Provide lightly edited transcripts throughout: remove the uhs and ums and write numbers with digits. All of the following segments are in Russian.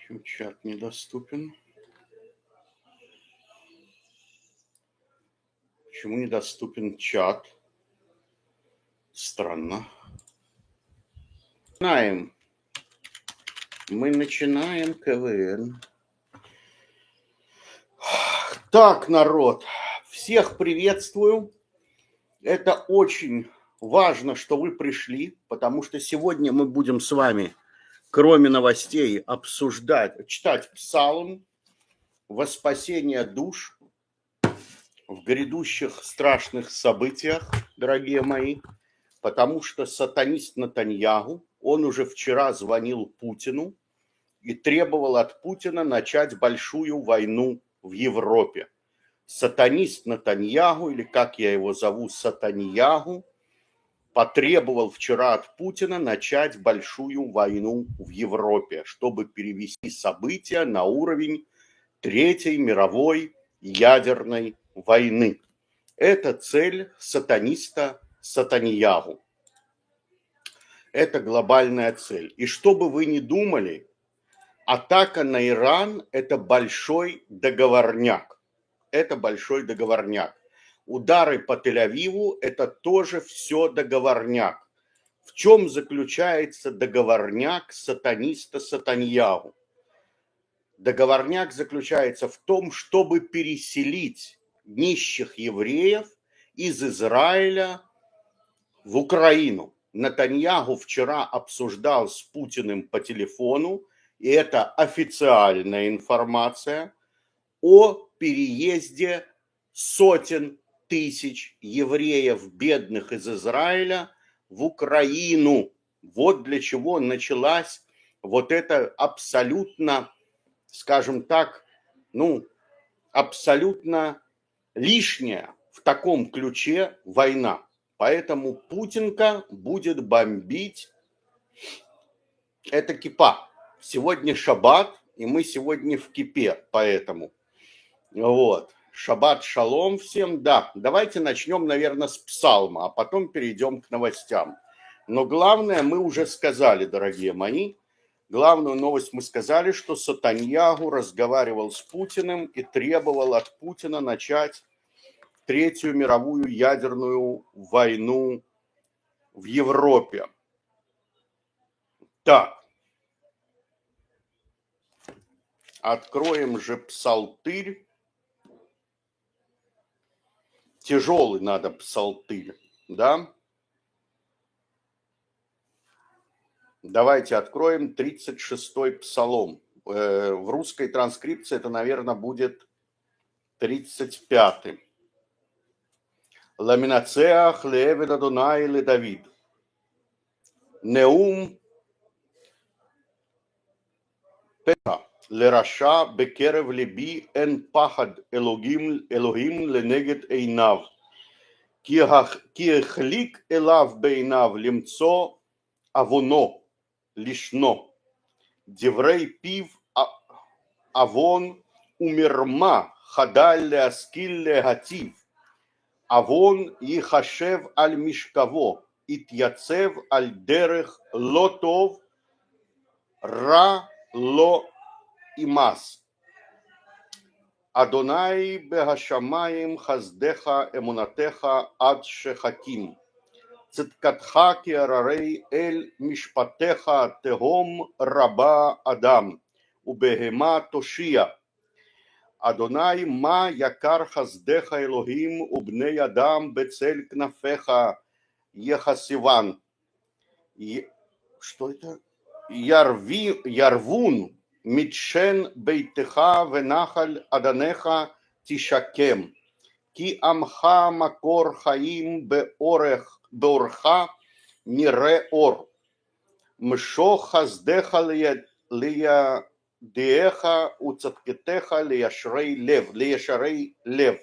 Почему чат недоступен? Почему недоступен чат? Странно. Мы начинаем КВН. Так, народ, всех приветствую. Это очень важно, что вы пришли, потому что сегодня мы будем с вами, кроме новостей, читать псалм во спасение душ в грядущих страшных событиях, дорогие мои, потому что сатанист Нетаньяху, он уже вчера звонил Путину и требовал от Путина начать большую войну в Европе. Сатанист Нетаньяху, или как я его зову, Сатаньяху, потребовал вчера от Путина начать большую войну в Европе, чтобы перевести события на уровень Третьей мировой ядерной войны. Это цель сатаниста Сатаньяху. Это глобальная цель. И что бы вы ни думали, атака на Иран – это большой договорняк. Это большой договорняк. Удары по Тель-Авиву – это тоже все договорняк. В чем заключается договорняк сатаниста Сатаньяху? Договорняк заключается в том, чтобы переселить нищих евреев из Израиля в Украину. Нетаньяху вчера обсуждал с Путиным по телефону, и это официальная информация, о переезде сотен тысяч евреев, бедных из Израиля, в Украину. Вот для чего началась вот эта абсолютно, скажем так, абсолютно лишняя в таком ключе война. Поэтому Путинка будет бомбить. Это кипа. Сегодня шаббат, и мы сегодня в кипе, поэтому. Вот. Шаббат шалом всем. Да, давайте начнем, наверное, с псалма, а потом перейдем к новостям. Но главное мы уже сказали, дорогие мои. Главную новость мы сказали, что Сатаньяху разговаривал с Путиным и требовал от Путина начать Третью мировую ядерную войну в Европе. Так, откроем же псалтырь. Тяжелый надо псалтырь, да? Давайте откроем 36-й псалом. В русской транскрипции это, наверное, будет 35-й. Ламинацеах леэвед Адонай ле Давид. Неум пеха лераша бекерев либи эн пахад Элогим ленегед эйнав. Ки эхлик элав бейнав лимцо авоно лишно. Деврей пив авон умерма хадаль леаскиль легатив. Авон ехашев аль мишкаво, итьяцев аль дерех лотов, ра ло имас. Адонай бехашамаим хаздеха эмунатеха ад шехаким. Циткатха киарарей эль мишпатеха тегом раба адам. Убегема тошия. Адонай ма якар хаздеха Элохим убней адам бецель кнафеха ехасиван. Что это? Ярвун митшен бейтеха венахаль аданеха тишакем. Ки амха макор хаим беорха нире ор. Мшо хаздеха лия Деха уцаткетеха лияшрей лев.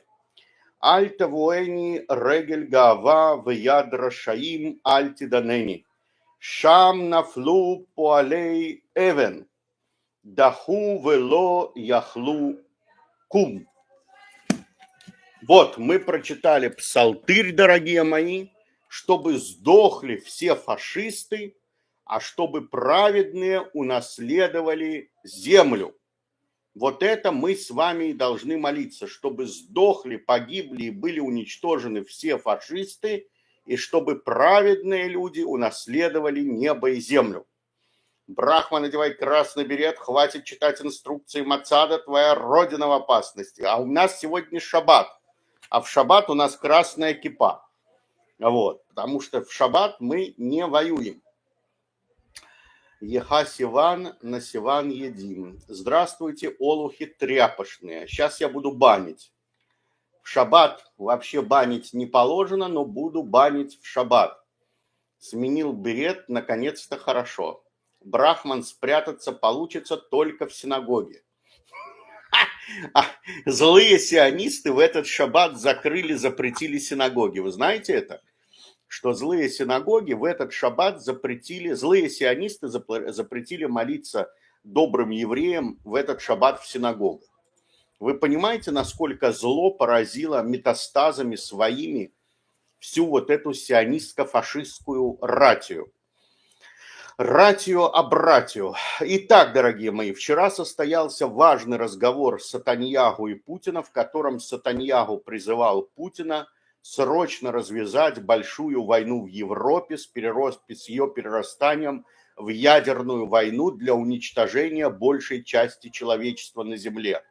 Аль тавуэни регель гава вяд рашаим аль тиданени. Шам нафлу поалей эвен. Даху вело яхлу кум. Вот, мы прочитали псалтырь, дорогие мои, чтобы сдохли все фашисты, а чтобы праведные унаследовали землю. Вот это мы с вами и должны молиться, чтобы сдохли, погибли и были уничтожены все фашисты, и чтобы праведные люди унаследовали небо и землю. Брахма, надевай красный берет, хватит читать инструкции Мацада, твоя родина в опасности. А у нас сегодня шаббат, а в шаббат у нас красная кипа. Вот, потому что в шаббат мы не воюем. Еха Сиван, на Сиван едим. Здравствуйте, олухи тряпочные. Сейчас я буду банить. В шаббат вообще банить не положено, но буду банить в шаббат. Сменил берет, наконец-то хорошо. Брахман спрятаться получится только в синагоге. Злые сионисты в этот шаббат закрыли, запретили синагоги. Вы знаете это? Что злые синагоги в этот шаббат запретили, злые сионисты запретили молиться добрым евреям в этот шаббат в синагогах. Вы понимаете, насколько зло поразило метастазами своими всю вот эту сионистско-фашистскую ратию? Ратию. Итак, дорогие мои, вчера состоялся важный разговор Сатаньяху и Путина, в котором Сатаньяху призывал Путина срочно развязать большую войну в Европе с ее перерастанием в ядерную войну для уничтожения большей части человечества на Земле.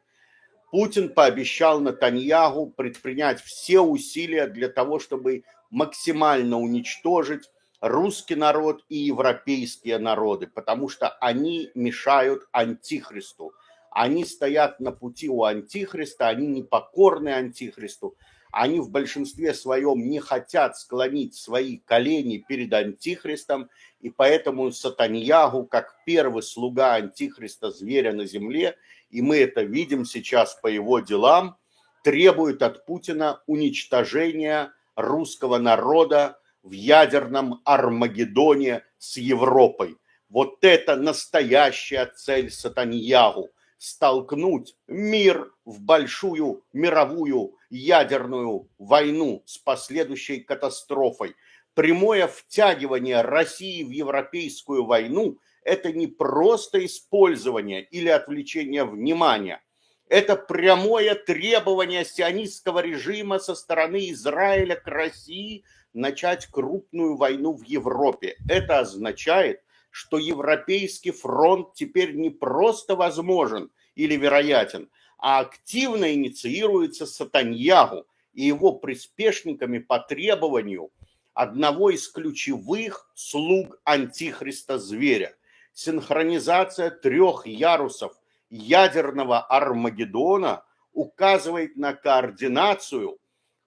Путин пообещал Нетаньяху предпринять все усилия для того, чтобы максимально уничтожить русский народ и европейские народы, потому что они мешают антихристу. Они стоят на пути у антихриста, они непокорны антихристу. Они в большинстве своем не хотят склонить свои колени перед антихристом, и поэтому Сатаньяху, как первый слуга антихриста, зверя на земле, и мы это видим сейчас по его делам, требует от Путина уничтожения русского народа в ядерном Армагеддоне с Европой. Вот это настоящая цель Сатаньяху – столкнуть мир в большую мировую ядерную войну с последующей катастрофой. Прямое втягивание России в европейскую войну – это не просто использование или отвлечение внимания. Это прямое требование сионистского режима со стороны Израиля к России начать крупную войну в Европе. Это означает, что Европейский фронт теперь не просто возможен или вероятен, а активно инициируется Сатаньяху и его приспешниками по требованию одного из ключевых слуг антихриста зверя. Синхронизация 3 ярусов ядерного Армагеддона указывает на координацию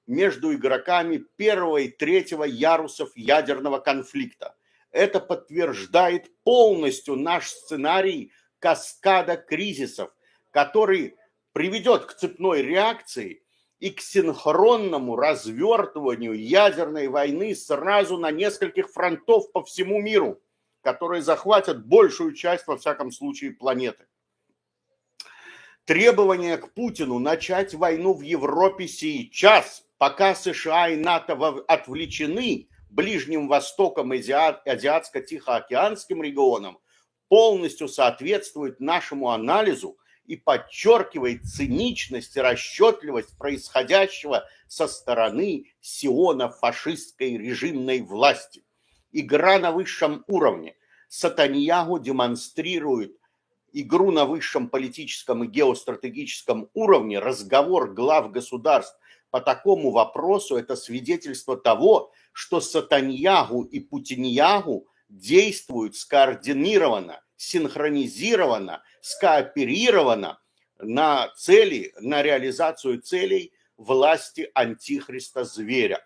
между игроками 1 и 3 ярусов ядерного конфликта. Это подтверждает полностью наш сценарий каскада кризисов, который приведет к цепной реакции и к синхронному развертыванию ядерной войны сразу на нескольких фронтов по всему миру, которые захватят большую часть, во всяком случае, планеты. Требование к Путину начать войну в Европе сейчас, пока США и НАТО отвлечены Ближним Востоком и Азиатско-Тихоокеанским регионом, полностью соответствует нашему анализу и подчеркивает циничность и расчетливость происходящего со стороны сионо-фашистской режимной власти. Игра на высшем уровне. Сатаньяху демонстрирует игру на высшем политическом и геостратегическом уровне. Разговор глав государств по такому вопросу – это свидетельство того, что Сатаньяху и Путиньяху действуют скоординированно, синхронизированно, скооперированно на цели, на реализацию целей власти антихриста зверя.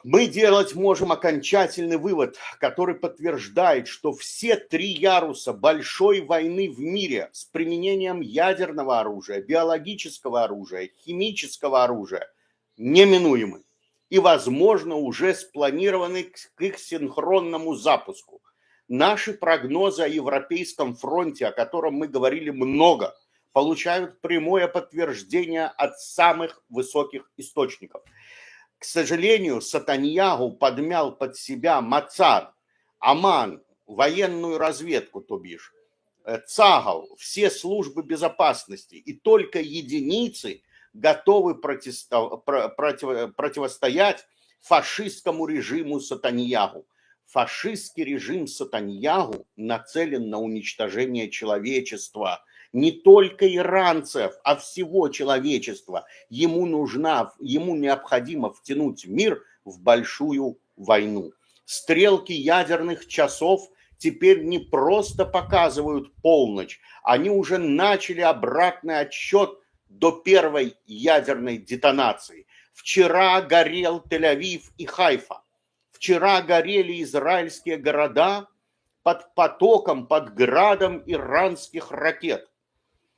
Мы делать можем окончательный вывод, который подтверждает, что все 3 яруса большой войны в мире с применением ядерного оружия, биологического оружия, химического оружия неминуемы и, возможно, уже спланированы к их синхронному запуску. Наши прогнозы о Европейском фронте, о котором мы говорили много, получают прямое подтверждение от самых высоких источников. К сожалению, Сатаньяху подмял под себя Мацад, Оман, военную разведку, то бишь, ЦАГЛ, все службы безопасности, и только единицы готовы противостоять фашистскому режиму Сатаньягу. Фашистский режим Сатаньягу нацелен на уничтожение человечества, не только иранцев, а всего человечества. Ему необходимо втянуть мир в большую войну. Стрелки ядерных часов теперь не просто показывают полночь, они уже начали обратный отсчет до первой ядерной детонации. Вчера горел Тель-Авив и Хайфа. Вчера горели израильские города под потоком, под градом иранских ракет.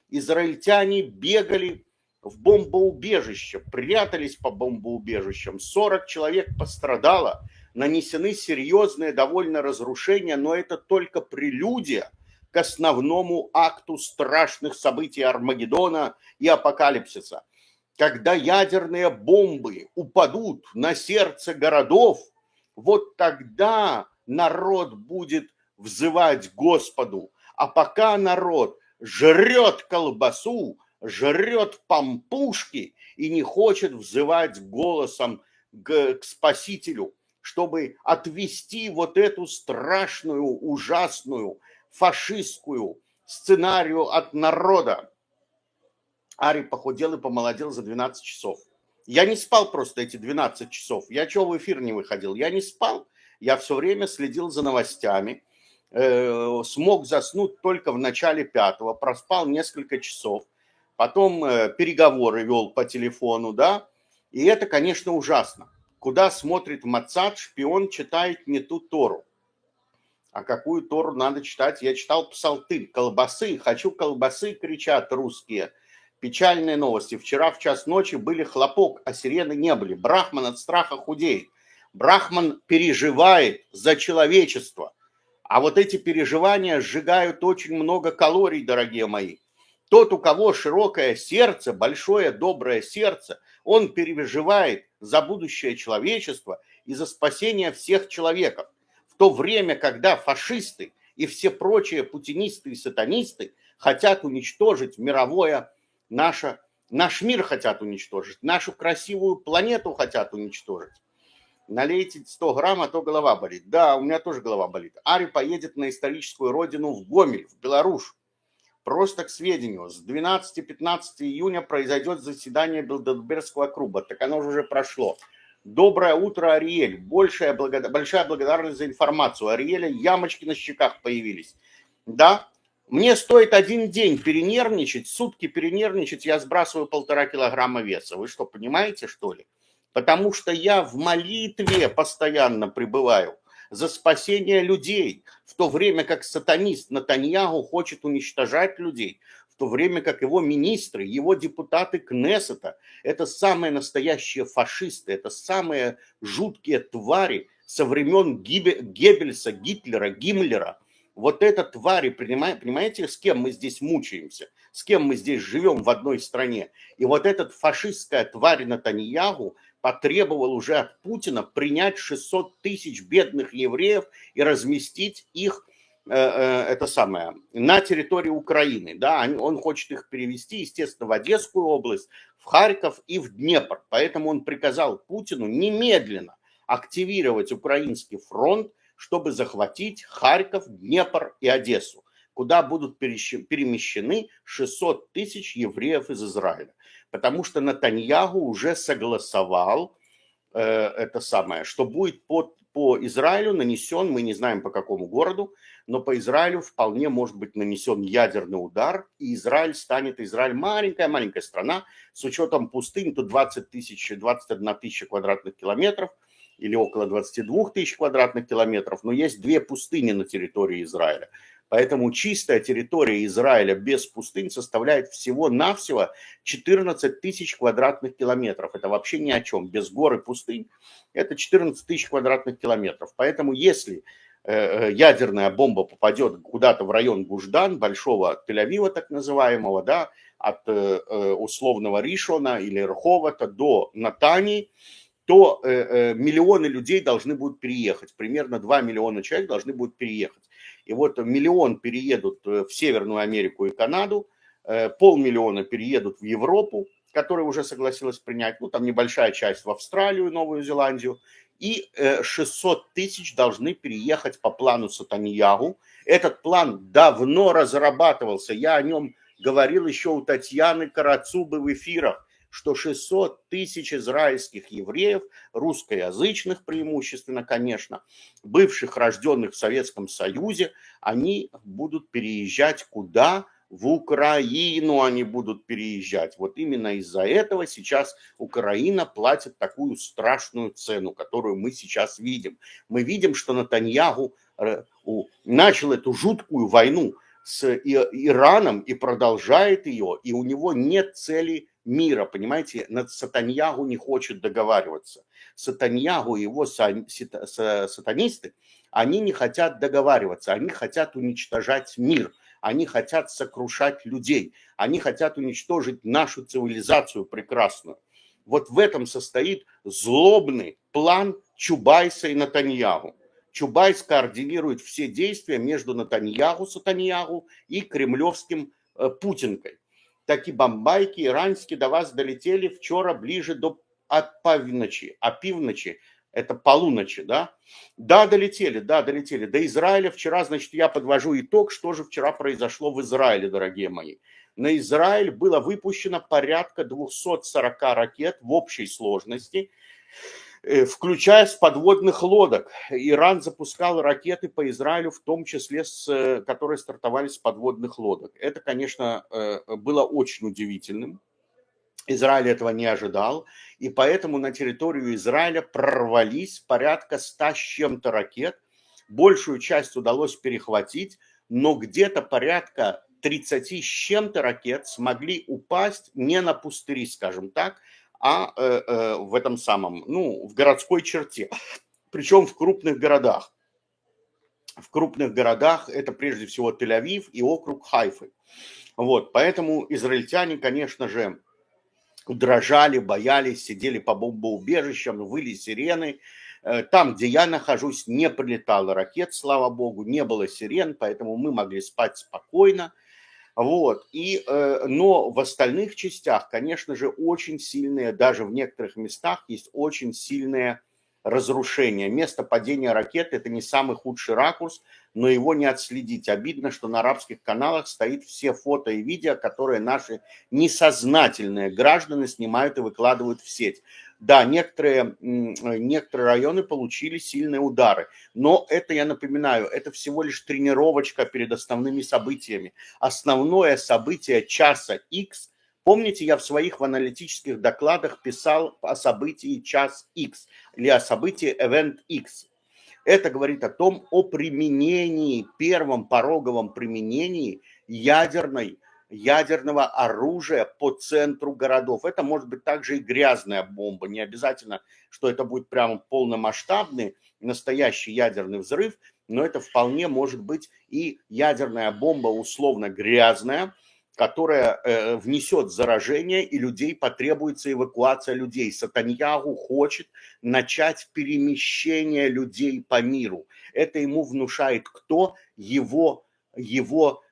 Израильтяне бегали в бомбоубежище, прятались по бомбоубежищам. 40 человек пострадало, нанесены серьезные довольно разрушения, но это только прелюдия к основному акту страшных событий Армагеддона и апокалипсиса. Когда ядерные бомбы упадут на сердце городов, вот тогда народ будет взывать Господу. А пока народ жрет колбасу, жрет пампушки и не хочет взывать голосом к Спасителю, чтобы отвести вот эту страшную, ужасную, фашистскую сценарию от народа. Арий похудел и помолодел за 12 часов. Я не спал просто эти 12 часов. Я чего в эфир не выходил? Я не спал. Я все время следил за новостями. Смог заснуть только в начале 5-го. Проспал несколько часов. Потом переговоры вел по телефону, да. И это, конечно, ужасно. Куда смотрит Моссад, шпион читает не ту Тору. А какую Тору надо читать? Я читал псалтырь. Колбасы, хочу колбасы, кричат русские. Печальные новости. Вчера в час ночи были хлопок, а сирены не были. Брахман от страха худеет. Брахман переживает за человечество. А вот эти переживания сжигают очень много калорий, дорогие мои. Тот, у кого широкое сердце, большое доброе сердце, он переживает за будущее человечества и за спасение всех человеков. В то время, когда фашисты и все прочие путинисты и сатанисты хотят уничтожить мировое наш мир хотят уничтожить, нашу красивую планету хотят уничтожить. Налейте 100 грамм, а то голова болит. Да, у меня тоже голова болит. Арий поедет на историческую родину в Гомель, в Беларусь. Просто к сведению, с 12-15 июня произойдет заседание Билдербергского клуба. Так оно уже прошло. Доброе утро, Ариэль. Большая благодарность за информацию. У Ариэля ямочки на щеках появились. Да, мне стоит один день перенервничать, сутки перенервничать, я сбрасываю 1,5 килограмма веса. Вы что, понимаете, что ли? Потому что я в молитве постоянно пребываю за спасение людей, в то время как сатанист Нетаньяху хочет уничтожать людей, в то время как его министры, его депутаты Кнессета – это самые настоящие фашисты, это самые жуткие твари со времен Геббельса, Гитлера, Гиммлера. Вот это твари, понимаете, с кем мы здесь мучаемся, с кем мы здесь живем в одной стране. И вот эта фашистская тварь Нетаньяху потребовал уже от Путина принять 600 тысяч бедных евреев и разместить их на территории Украины. Да, он хочет их перевести, естественно, в Одесскую область, в Харьков и в Днепр. Поэтому он приказал Путину немедленно активировать украинский фронт, чтобы захватить Харьков, Днепр и Одессу, куда будут перемещены 600 тысяч евреев из Израиля. Потому что Нетаньяху уже согласовал что будет по Израилю нанесен, мы не знаем по какому городу, но по Израилю вполне может быть нанесен ядерный удар, и Израиль маленькая страна, с учетом пустынь, тут 21 тысяча квадратных километров, или около 22 тысяч квадратных километров, но есть 2 пустыни на территории Израиля. Поэтому чистая территория Израиля без пустынь составляет всего-навсего 14 тысяч квадратных километров. Это вообще ни о чем. Без гор и пустынь это 14 тысяч квадратных километров. Поэтому если ядерная бомба попадет куда-то в район Гуждан, большого Тель-Авива так называемого, да, от условного Ришона или Рховата до Натании, то миллионы людей должны будут переехать. Примерно 2 миллиона человек должны будут переехать. И вот 1 миллион переедут в Северную Америку и Канаду, 500 000 переедут в Европу, которая уже согласилась принять, ну там небольшая часть в Австралию и Новую Зеландию, и 600 000 должны переехать по плану Сатаньяху. Этот план давно разрабатывался, я о нем говорил еще у Татьяны Карацубы в эфирах, что 600 000 израильских евреев, русскоязычных преимущественно, конечно, бывших, рожденных в Советском Союзе, они будут переезжать куда? В Украину они будут переезжать. Вот именно из-за этого сейчас Украина платит такую страшную цену, которую мы сейчас видим. Мы видим, что Нетаньяху начал эту жуткую войну с Ираном и продолжает ее, и у него нет цели мира, понимаете, Сатаньяху не хочет договариваться. Сатаньяху и его сатанисты, они не хотят договариваться, они хотят уничтожать мир, они хотят сокрушать людей, они хотят уничтожить нашу цивилизацию прекрасную. Вот в этом состоит злобный план Чубайса и Нетаньяху. Чубайс координирует все действия между Сатаньяху и кремлевским Путинкой. Такі бамбайки іранські до вас долетели вчора ближе до опівночі. Опівночі – это полуночи, да? Да, долетели. До Израиля вчера, значит, я подвожу итог, что же вчера произошло в Израиле, дорогие мои. На Израиль было выпущено порядка 240 ракет в общей сложности, включая с подводных лодок. Иран запускал ракеты по Израилю, в том числе, которые стартовали с подводных лодок. Это, конечно, было очень удивительным. Израиль этого не ожидал, и поэтому на территорию Израиля прорвались порядка 100 с чем-то ракет. Большую часть удалось перехватить, но где-то порядка 30 с чем-то ракет смогли упасть не на пустыри, скажем так, а в этом самом, в городской черте, причем в крупных городах. В крупных городах это прежде всего Тель-Авив и округ Хайфы. Вот, поэтому израильтяне, конечно же, дрожали, боялись, сидели по бомбоубежищам, выли сирены. Там, где я нахожусь, не прилетало ракет, слава богу, не было сирен, поэтому мы могли спать спокойно. Вот. Но в остальных частях, конечно же, очень сильные, даже в некоторых местах есть очень сильные разрушения. Место падения ракет – это не самый худший ракурс, но его не отследить. Обидно, что на арабских каналах стоит все фото и видео, которые наши несознательные граждане снимают и выкладывают в сеть. Да, некоторые районы получили сильные удары, но это, я напоминаю, это всего лишь тренировочка перед основными событиями. Основное событие часа X, помните, я в своих аналитических докладах писал о событии час X или о событии Event X. Это говорит о том, о применении, первом пороговом применении ядерного оружия по центру городов. Это может быть также и грязная бомба. Не обязательно, что это будет прямо полномасштабный, настоящий ядерный взрыв, но это вполне может быть и ядерная бомба условно грязная, которая внесет заражение, и людей потребуется эвакуация людей. Сатаньяху хочет начать перемещение людей по миру. Это ему внушает кто?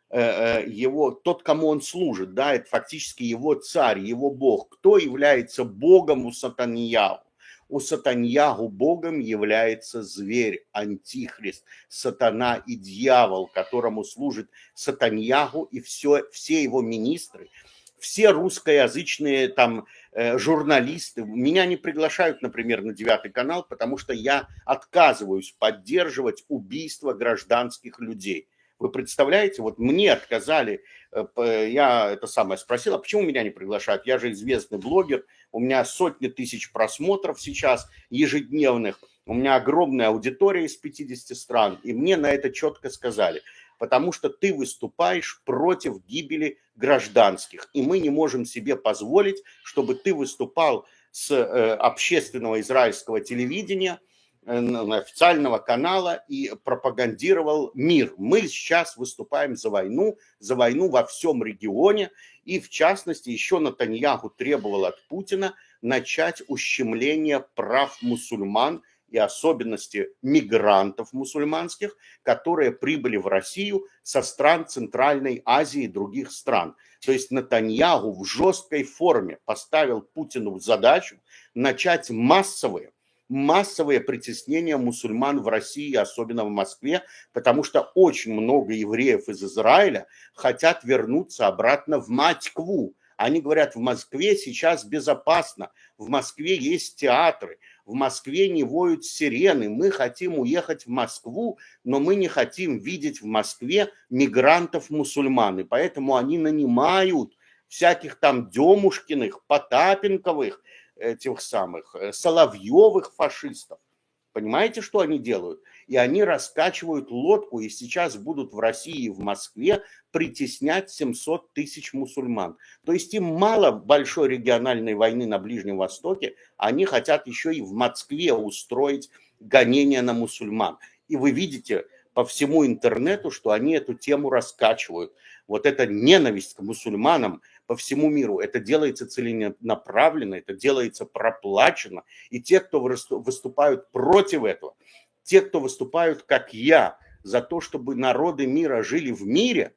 Тот, кому он служит, да, это фактически его царь, его бог. Кто является богом у Сатаньяху? У Сатаньяху богом является зверь, антихрист, сатана и дьявол, которому служит Сатаньяху и все его министры. Все русскоязычные там журналисты меня не приглашают, например, на 9 канал, потому что я отказываюсь поддерживать убийство гражданских людей. Вы представляете, вот мне отказали, я это самое спросил, а почему меня не приглашают? Я же известный блогер, у меня сотни тысяч просмотров сейчас ежедневных, у меня огромная аудитория из 50 стран, и мне на это четко сказали, потому что ты выступаешь против гибели гражданских, и мы не можем себе позволить, чтобы ты выступал с общественного израильского телевидения, официального канала и пропагандировал мир. Мы сейчас выступаем за войну во всем регионе, и в частности еще Нетаньяху требовал от Путина начать ущемление прав мусульман и особенности мигрантов мусульманских, которые прибыли в Россию со стран Центральной Азии и других стран. То есть Нетаньяху в жесткой форме поставил Путину задачу начать массовые притеснения мусульман в России, особенно в Москве, потому что очень много евреев из Израиля хотят вернуться обратно в Москву. Они говорят, в Москве сейчас безопасно, в Москве есть театры, в Москве не воют сирены, мы хотим уехать в Москву, но мы не хотим видеть в Москве мигрантов-мусульман, и поэтому они нанимают всяких там Демушкиных, Потапенковых, этих самых Соловьевых фашистов. Понимаете, что они делают? И они раскачивают лодку, и сейчас будут в России и в Москве притеснять 700 тысяч мусульман. То есть им мало большой региональной войны на Ближнем Востоке, они хотят еще и в Москве устроить гонения на мусульман. И вы видите по всему интернету, что они эту тему раскачивают. Вот эта ненависть к мусульманам по всему миру, это делается целенаправленно, это делается проплачено. И те, кто выступают против этого, те, кто выступают, как я, за то, чтобы народы мира жили в мире,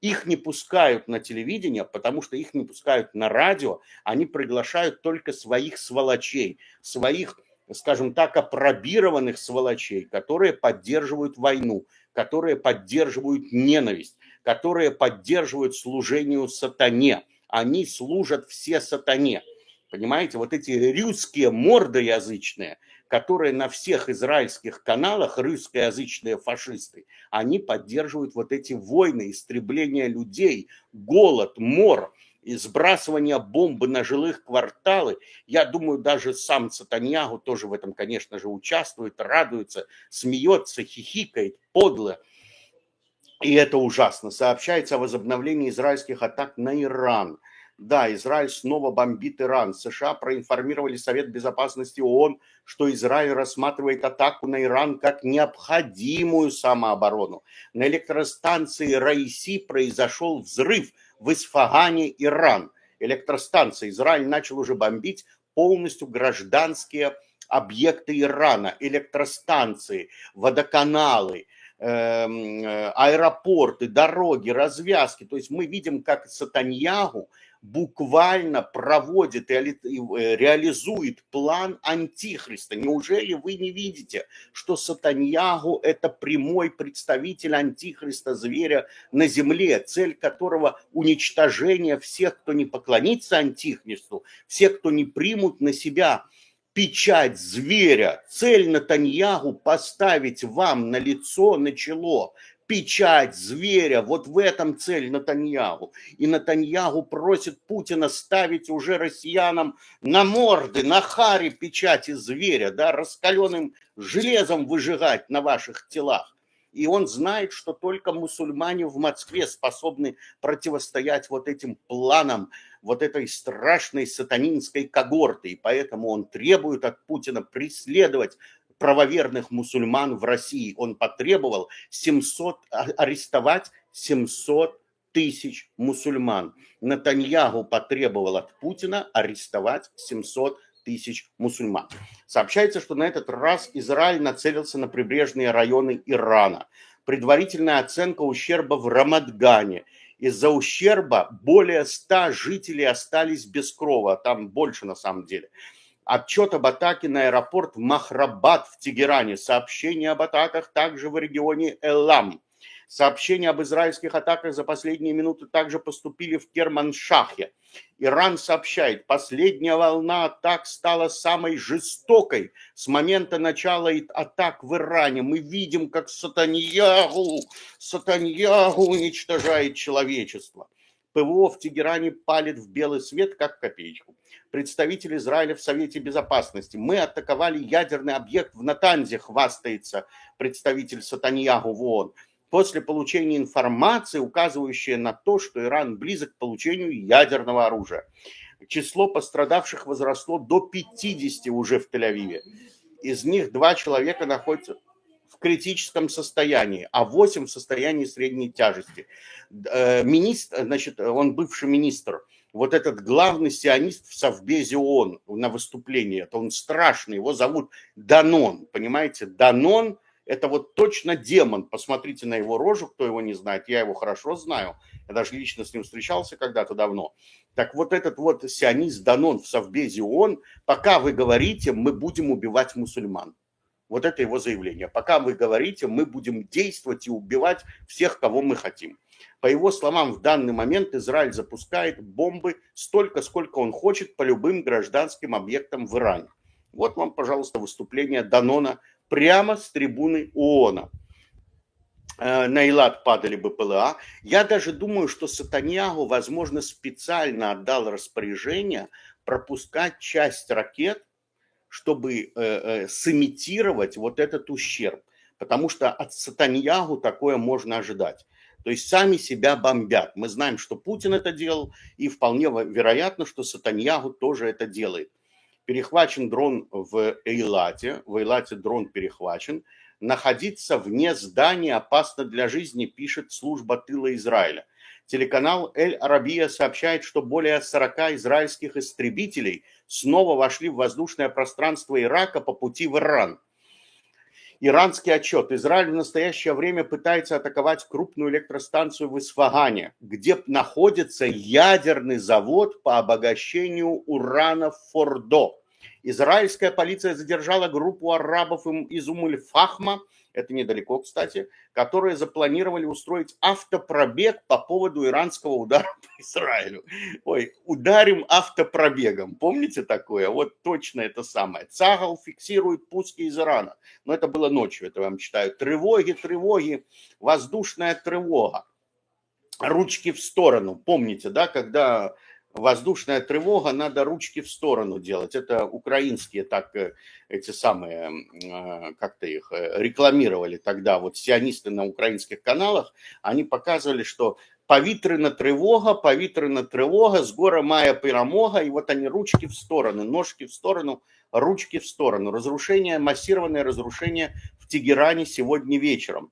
их не пускают на телевидение, потому что их не пускают на радио, они приглашают только своих сволочей, своих, скажем так, апробированных сволочей, которые поддерживают войну, которые поддерживают ненависть, которые поддерживают служению сатане. Они служат все сатане. Понимаете, вот эти русские мордоязычные, которые на всех израильских каналах, русскоязычные фашисты, они поддерживают вот эти войны, истребление людей, голод, мор, и сбрасывание бомбы на жилых кварталы. Я думаю, даже сам Нетаньяху тоже в этом, конечно же, участвует, радуется, смеется, хихикает, подло. И это ужасно. Сообщается о возобновлении израильских атак на Иран. Да, Израиль снова бомбит Иран. США проинформировали Совет Безопасности ООН, что Израиль рассматривает атаку на Иран как необходимую самооборону. На электростанции Раиси произошел взрыв в Исфагане, Иран. Электростанция. Израиль начал уже бомбить полностью гражданские объекты Ирана. Электростанции, водоканалы, аэропорты, дороги, развязки. То есть мы видим, как Нетаньяху буквально проводит и реализует план антихриста. Неужели вы не видите, что Нетаньяху – это прямой представитель антихриста, зверя на земле, цель которого уничтожение всех, кто не поклонится антихристу, всех, кто не примут на себя печать зверя. Цель Нетаньяху поставить вам на лицо, на чело печать зверя. Вот в этом цель Нетаньяху. И Нетаньяху просит Путина ставить уже россиянам на морды, на харе печати зверя, да, раскаленным железом выжигать на ваших телах. И он знает, что только мусульмане в Москве способны противостоять вот этим планам, вот этой страшной сатанинской когорты. И поэтому он требует от Путина преследовать правоверных мусульман в России. Он потребовал арестовать 700 тысяч мусульман. Нетаньяху потребовал от Путина арестовать 700 тысяч мусульман. Сообщается, что на этот раз Израиль нацелился на прибрежные районы Ирана. Предварительная оценка ущерба в Рамадгане. Из-за ущерба более 100 жителей остались без крова, там больше на самом деле. Отчет об атаке на аэропорт Махрабад в Тегеране. Сообщение об атаках также в регионе Элам. Сообщения об израильских атаках за последние минуты также поступили в Керманшахе. Иран сообщает, последняя волна атак стала самой жестокой с момента начала атак в Иране. Мы видим, как Нетаньяху уничтожает человечество. ПВО в Тегеране палит в белый свет, как копеечку. Представитель Израиля в Совете Безопасности. Мы атаковали ядерный объект в Натанзе, хвастается представитель Нетаньяху в ООН. После получения информации, указывающей на то, что Иран близок к получению ядерного оружия. Число пострадавших возросло до 50 уже в Тель-Авиве. Из них 2 человека находятся в критическом состоянии, а 8 в состоянии средней тяжести. Он бывший министр Вот этот главный сионист в Совбезе ООН на выступлении, это он страшный, его зовут Данон, понимаете? Данон – это вот точно демон. Посмотрите на его рожу, кто его не знает, я его хорошо знаю, я даже лично с ним встречался когда-то давно. Так вот этот вот сионист Данон в Совбезе ООН, пока вы говорите, мы будем убивать мусульман. Вот это его заявление. Пока вы говорите, мы будем действовать и убивать всех, кого мы хотим. По его словам, в данный момент Израиль запускает бомбы столько, сколько он хочет по любым гражданским объектам в Иране. Вот вам, пожалуйста, выступление Данона прямо с трибуны ООН. На Эйлат падали БПЛА. Я даже думаю, что Сатаньяху, возможно, специально отдал распоряжение пропускать часть ракет, чтобы сымитировать вот этот ущерб. Потому что от Сатаньяху такое можно ожидать. То есть сами себя бомбят. Мы знаем, что Путин это делал, и вполне вероятно, что Сатаньяху тоже это делает. Перехвачен дрон в Эйлате дрон перехвачен. Находиться вне здания опасно для жизни, пишет служба тыла Израиля. Телеканал Эль-Арабия сообщает, что более 40 израильских истребителей снова вошли в воздушное пространство Ирака по пути в Иран. Иранский отчет. Израиль в настоящее время пытается атаковать крупную электростанцию в Исфагане, где находится ядерный завод по обогащению урана в Фордо. Израильская полиция задержала группу арабов из Умуль-Фахма, это недалеко, кстати, которые запланировали устроить автопробег по поводу иранского удара по Израилю. Ой, ударим автопробегом. Помните такое? Вот точно это самое. Цагал фиксирует пуски из Ирана. Но это было ночью, это я вам читаю. Тревоги, тревоги, воздушная тревога. Ручки в сторону. Помните, да, когда воздушная тревога, надо ручки в сторону делать. Это украинские так эти самые, как-то их рекламировали тогда, вот сионисты на украинских каналах, они показывали, что повітряна тривога, с гора мая перемога, и вот они ручки в сторону, ножки в сторону, ручки в сторону. Разрушение, массированное разрушение в Тегеране сегодня вечером.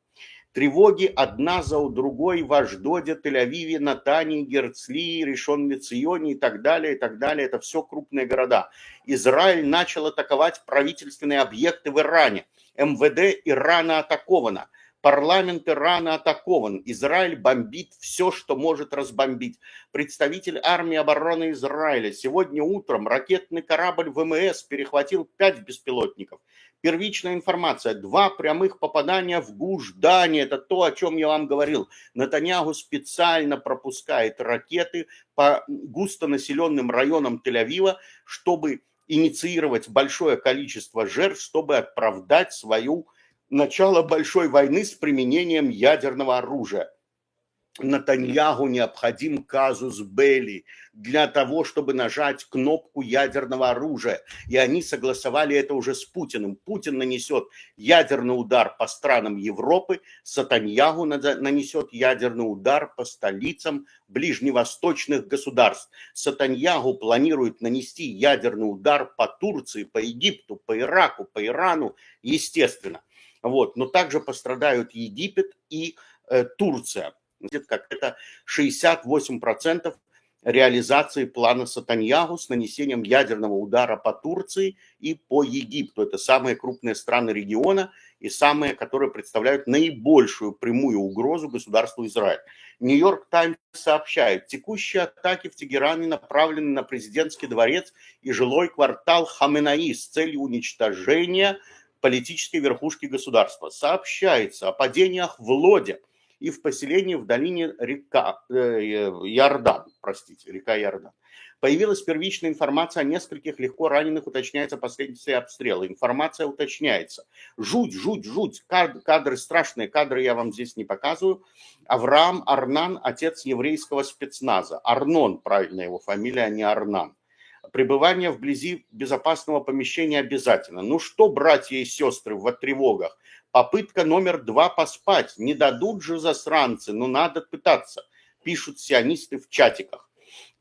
Тревоги одна за другой в Ашдоде, Тель-Авиве, Натании, Герцлии, Ришон-ле-Ционе и так далее, и так далее. Это все крупные города. Израиль начал атаковать правительственные объекты в Иране. МВД Ирана атаковано. Парламент Ирана атакован. Израиль бомбит все, что может разбомбить. Представитель армии обороны Израиля сегодня утром ракетный корабль ВМС перехватил 5 беспилотников. Первичная информация. 2 прямых попадания в Гуш-Дани. Это то, о чем я вам говорил. Нетаньяху специально пропускает ракеты по густонаселенным районам Тель-Авива, чтобы инициировать большое количество жертв, чтобы оправдать свою начало большой войны с применением ядерного оружия. Нетаньяху необходим казус белли для того, чтобы нажать кнопку ядерного оружия. И они согласовали это уже с Путиным. Путин нанесет ядерный удар по странам Европы, Нетаньяху нанесет ядерный удар по столицам ближневосточных государств. Нетаньяху планирует нанести ядерный удар по Турции, по Египту, по Ираку, по Ирану, естественно. Вот. Но также пострадают Египет и Турция. Как это 68% реализации плана Нетаньяху с нанесением ядерного удара по Турции и по Египту. Это самые крупные страны региона и самые, которые представляют наибольшую прямую угрозу государству Израиль. Нью-Йорк Таймс сообщает, текущие атаки в Тегеране направлены на президентский дворец и жилой квартал Хаменаи с целью уничтожения политической верхушки государства. Сообщается о падениях в Лоде и в поселении в долине река Иордан. Появилась первичная информация о нескольких легко раненых, уточняется последствия обстрела. Информация уточняется. Жуть. Кадры, страшные кадры я вам здесь не показываю. Авраам Арнан, отец еврейского спецназа. Арнон, правильно его фамилия, а не Арнан. Пребывание вблизи безопасного помещения обязательно. Ну что, братья и сестры, в тревогах? Попытка номер 2 поспать. Не дадут же засранцы, но надо пытаться, пишут сионисты в чатиках.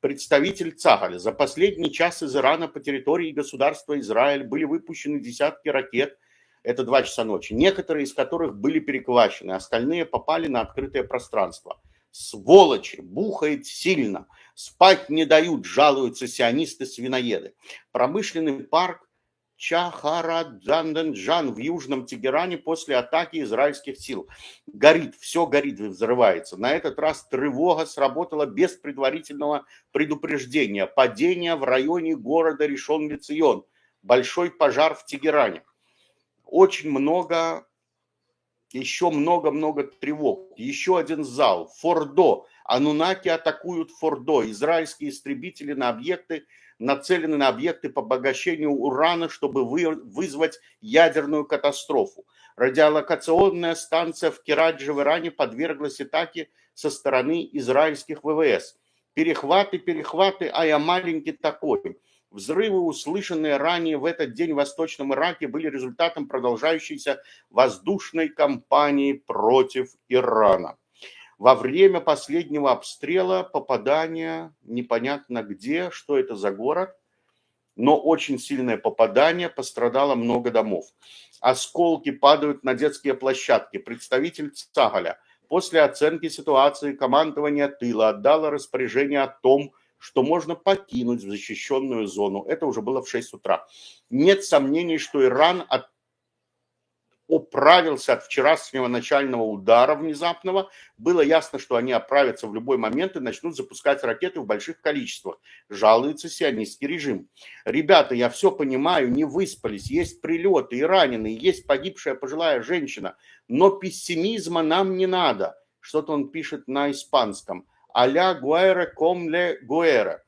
Представитель Цагаля. За последний час из Ирана по территории государства Израиль были выпущены десятки ракет. Это 2 часа ночи. Некоторые из которых были перехвачены, остальные попали на открытое пространство. Сволочи, бухает сильно. Спать не дают, жалуются сионисты-свиноеды. Промышленный парк Чахараджанданджан в Южном Тегеране после атаки израильских сил. Горит, все горит и взрывается. На этот раз тревога сработала без предварительного предупреждения. Падение в районе города Ришон-ле-Цион. Большой пожар в Тегеране. Очень много, еще много тревог. Еще один зал. Фордо. Анунаки атакуют Фордо. Израильские истребители нацелены на объекты по обогащению урана, чтобы вызвать ядерную катастрофу. Радиолокационная станция в Керадже в Иране подверглась атаке со стороны израильских ВВС. Перехваты, а я маленький такой. Взрывы, услышанные ранее в этот день в Восточном Ираке, были результатом продолжающейся воздушной кампании против Ирана. Во время последнего обстрела попадание непонятно где, что это за город, но очень сильное попадание, пострадало много домов. Осколки падают на детские площадки. Представитель Цагаля после оценки ситуации командование тыла отдало распоряжение о том, что можно покинуть защищенную зону. Это уже было в 6 утра. Нет сомнений, что Иран оправился от вчерашнего начального удара внезапного. Было ясно, что они оправятся в любой момент и начнут запускать ракеты в больших количествах. Жалуется сионистский режим. Ребята, я все понимаю, не выспались, есть прилеты и раненые, есть погибшая пожилая женщина, но пессимизма нам не надо. Что-то он пишет на испанском. «Аля гуэра комле гуэра».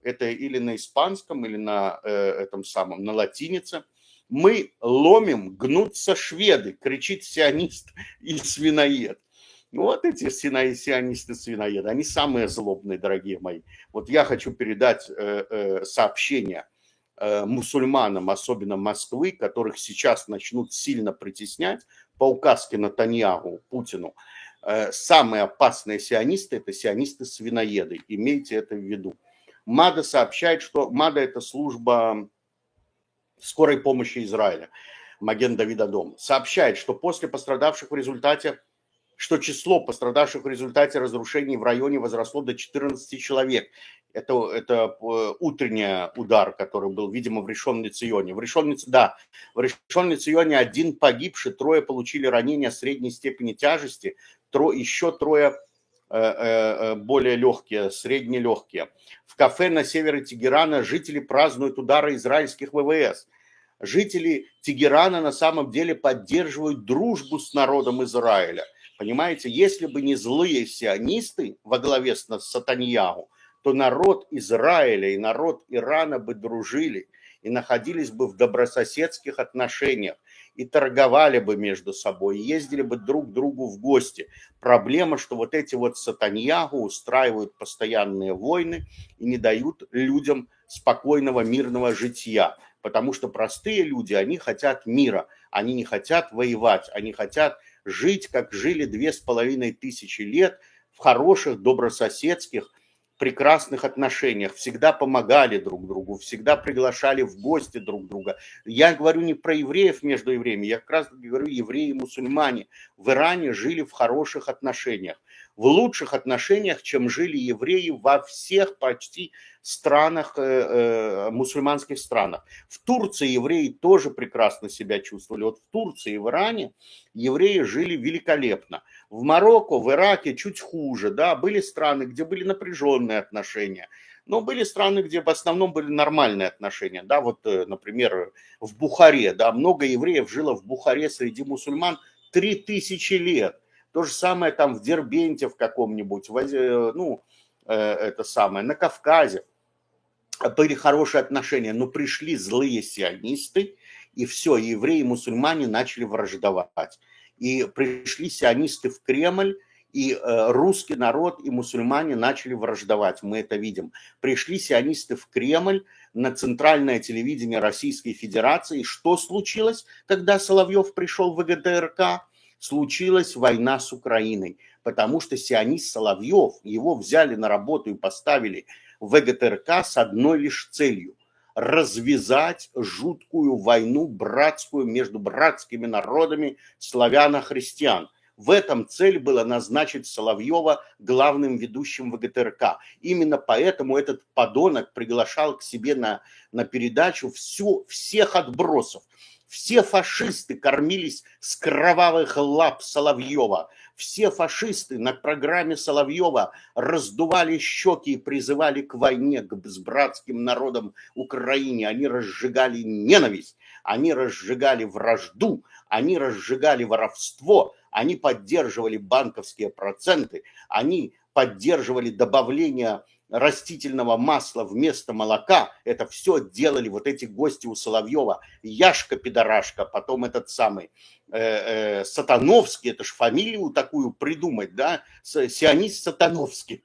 Это или на испанском, или на на латинице. Мы ломим, гнутся шведы, кричит сионист и свиноед. Вот эти сионисты-свиноеды, они самые злобные, дорогие мои. Вот я хочу передать сообщение мусульманам, особенно Москвы, которых сейчас начнут сильно притеснять по указке Нетаньяху, Путину. Самые опасные сионисты – это сионисты-свиноеды. Имейте это в виду. МАДА сообщает, что МАДА – это служба скорой помощи Израиля, Маген Давид Адом, сообщает, что число пострадавших в результате разрушений в районе возросло до 14 человек. Это утренний удар, который был, видимо, в Ришон-ле-Ционе. В Ришон-ле-Ционе один погибший, 3 получили ранения средней степени тяжести, еще 3 более легкие, среднелегкие. В кафе на севере Тегерана жители празднуют удары израильских ВВС. Жители Тегерана на самом деле поддерживают дружбу с народом Израиля. Понимаете, если бы не злые сионисты во главе с Нетаньяху, то народ Израиля и народ Ирана бы дружили и находились бы в добрососедских отношениях, и торговали бы между собой, и ездили бы друг к другу в гости. Проблема, что вот эти вот Нетаньяху устраивают постоянные войны и не дают людям спокойного мирного житья. Потому что простые люди, они хотят мира, они не хотят воевать, они хотят жить, как жили 2500 лет, в хороших, добрососедских, прекрасных отношениях, всегда помогали друг другу, всегда приглашали в гости друг друга. Я говорю не про евреев между евреями, я как раз говорю евреи и мусульмане. В Иране жили в хороших отношениях, в лучших отношениях, чем жили евреи во всех почти странах, мусульманских странах. В Турции евреи тоже прекрасно себя чувствовали. Вот в Турции и в Иране евреи жили великолепно. В Марокко, в Ираке чуть хуже, да, были страны, где были напряженные отношения, но были страны, где в основном были нормальные отношения, да, вот, например, в Бухаре, да, много евреев жило в Бухаре среди мусульман 3000 лет. То же самое там в Дербенте в каком-нибудь, на Кавказе. Были хорошие отношения, но пришли злые сионисты, и все, евреи и мусульмане начали враждовать. И пришли сионисты в Кремль, и русский народ и мусульмане начали враждовать, мы это видим. Пришли сионисты в Кремль, на центральное телевидение Российской Федерации. Что случилось, когда Соловьев пришел в ГТРК? Случилась война с Украиной, потому что сионист Соловьев, его взяли на работу и поставили в ГТРК с одной лишь целью – развязать жуткую войну братскую между братскими народами славяно-христиан. В этом цель была назначить Соловьева главным ведущим ВГТРК. Именно поэтому этот подонок приглашал к себе на передачу всех отбросов. Все фашисты кормились с кровавых лап Соловьева. Все фашисты на программе Соловьева раздували щеки и призывали к войне с братским народом Украины. Они разжигали ненависть, они разжигали вражду, они разжигали воровство, они поддерживали банковские проценты, они поддерживали добавление растительного масла вместо молока. Это все делали вот эти гости у Соловьева. Яшка-пидорашка, потом этот самый Сатановский, это ж фамилию такую придумать, да, сионист Сатановский.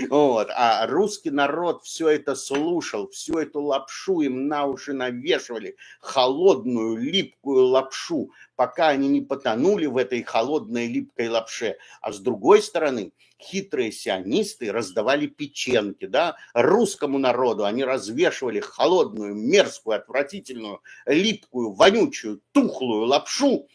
Вот. А русский народ все это слушал, всю эту лапшу им на уши навешивали, холодную, липкую лапшу, пока они не потонули в этой холодной, липкой лапше. А с другой стороны, хитрые сионисты раздавали печенки, да, русскому народу они развешивали холодную, мерзкую, отвратительную, липкую, вонючую, тухлую лапшу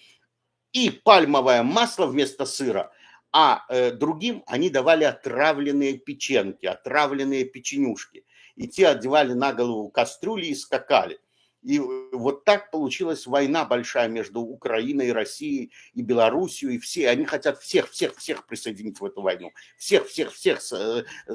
и пальмовое масло вместо сыра, а другим они давали отравленные печенки, отравленные печенюшки. И те одевали на голову кастрюли и скакали. И вот так получилась война большая между Украиной, Россией и Белоруссией. И все, они хотят всех присоединить в эту войну. Всех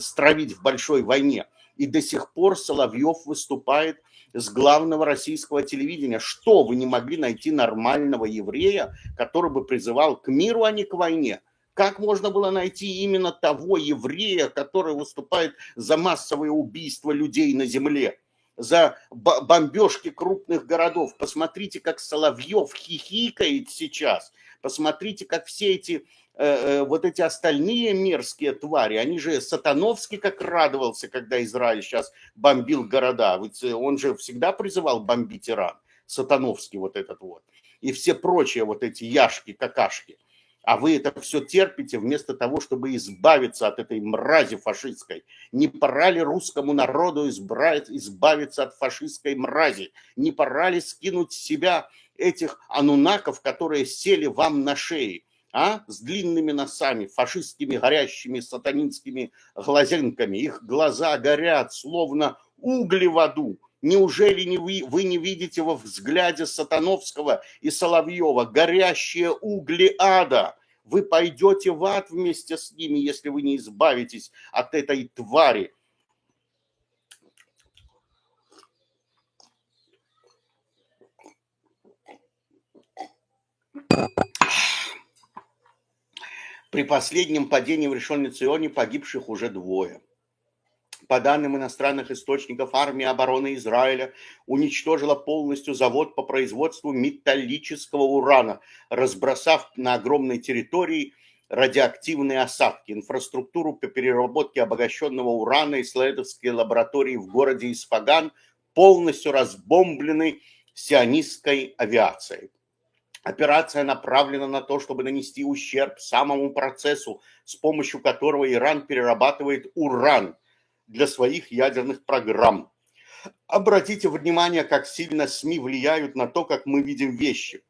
стравить в большой войне. И до сих пор Соловьев выступает с главного российского телевидения. Что, вы не могли найти нормального еврея, который бы призывал к миру, а не к войне? Как можно было найти именно того еврея, который выступает за массовые убийства людей на земле, за бомбежки крупных городов? Посмотрите, как Соловьев хихикает сейчас. Посмотрите, как все эти вот эти остальные мерзкие твари, они же Сатановский как радовался, когда Израиль сейчас бомбил города. Ведь он же всегда призывал бомбить Иран. Сатановский вот этот вот. И все прочие вот эти яшки-какашки. А вы это все терпите вместо того, чтобы избавиться от этой мрази фашистской. Не пора ли русскому народу избавиться от фашистской мрази? Не пора ли скинуть с себя этих анунаков, которые сели вам на шеи, с длинными носами, фашистскими горящими сатанинскими глазенками? Их глаза горят, словно угли в аду. Неужели вы не видите во взгляде Сатановского и Соловьева горящие угли ада? Вы пойдете в ад вместе с ними, если вы не избавитесь от этой твари. При последнем падении в Ришон ле-Ционе погибших уже 2. По данным иностранных источников, армия обороны Израиля уничтожила полностью завод по производству металлического урана, разбросав на огромной территории радиоактивные осадки. Инфраструктуру по переработке обогащенного урана и исследовательские лаборатории в городе Исфаган полностью разбомблены сионистской авиацией. Операция направлена на то, чтобы нанести ущерб самому процессу, с помощью которого Иран перерабатывает уран для своих ядерных программ. Обратите внимание, как сильно СМИ влияют на то, как мы видим вещи.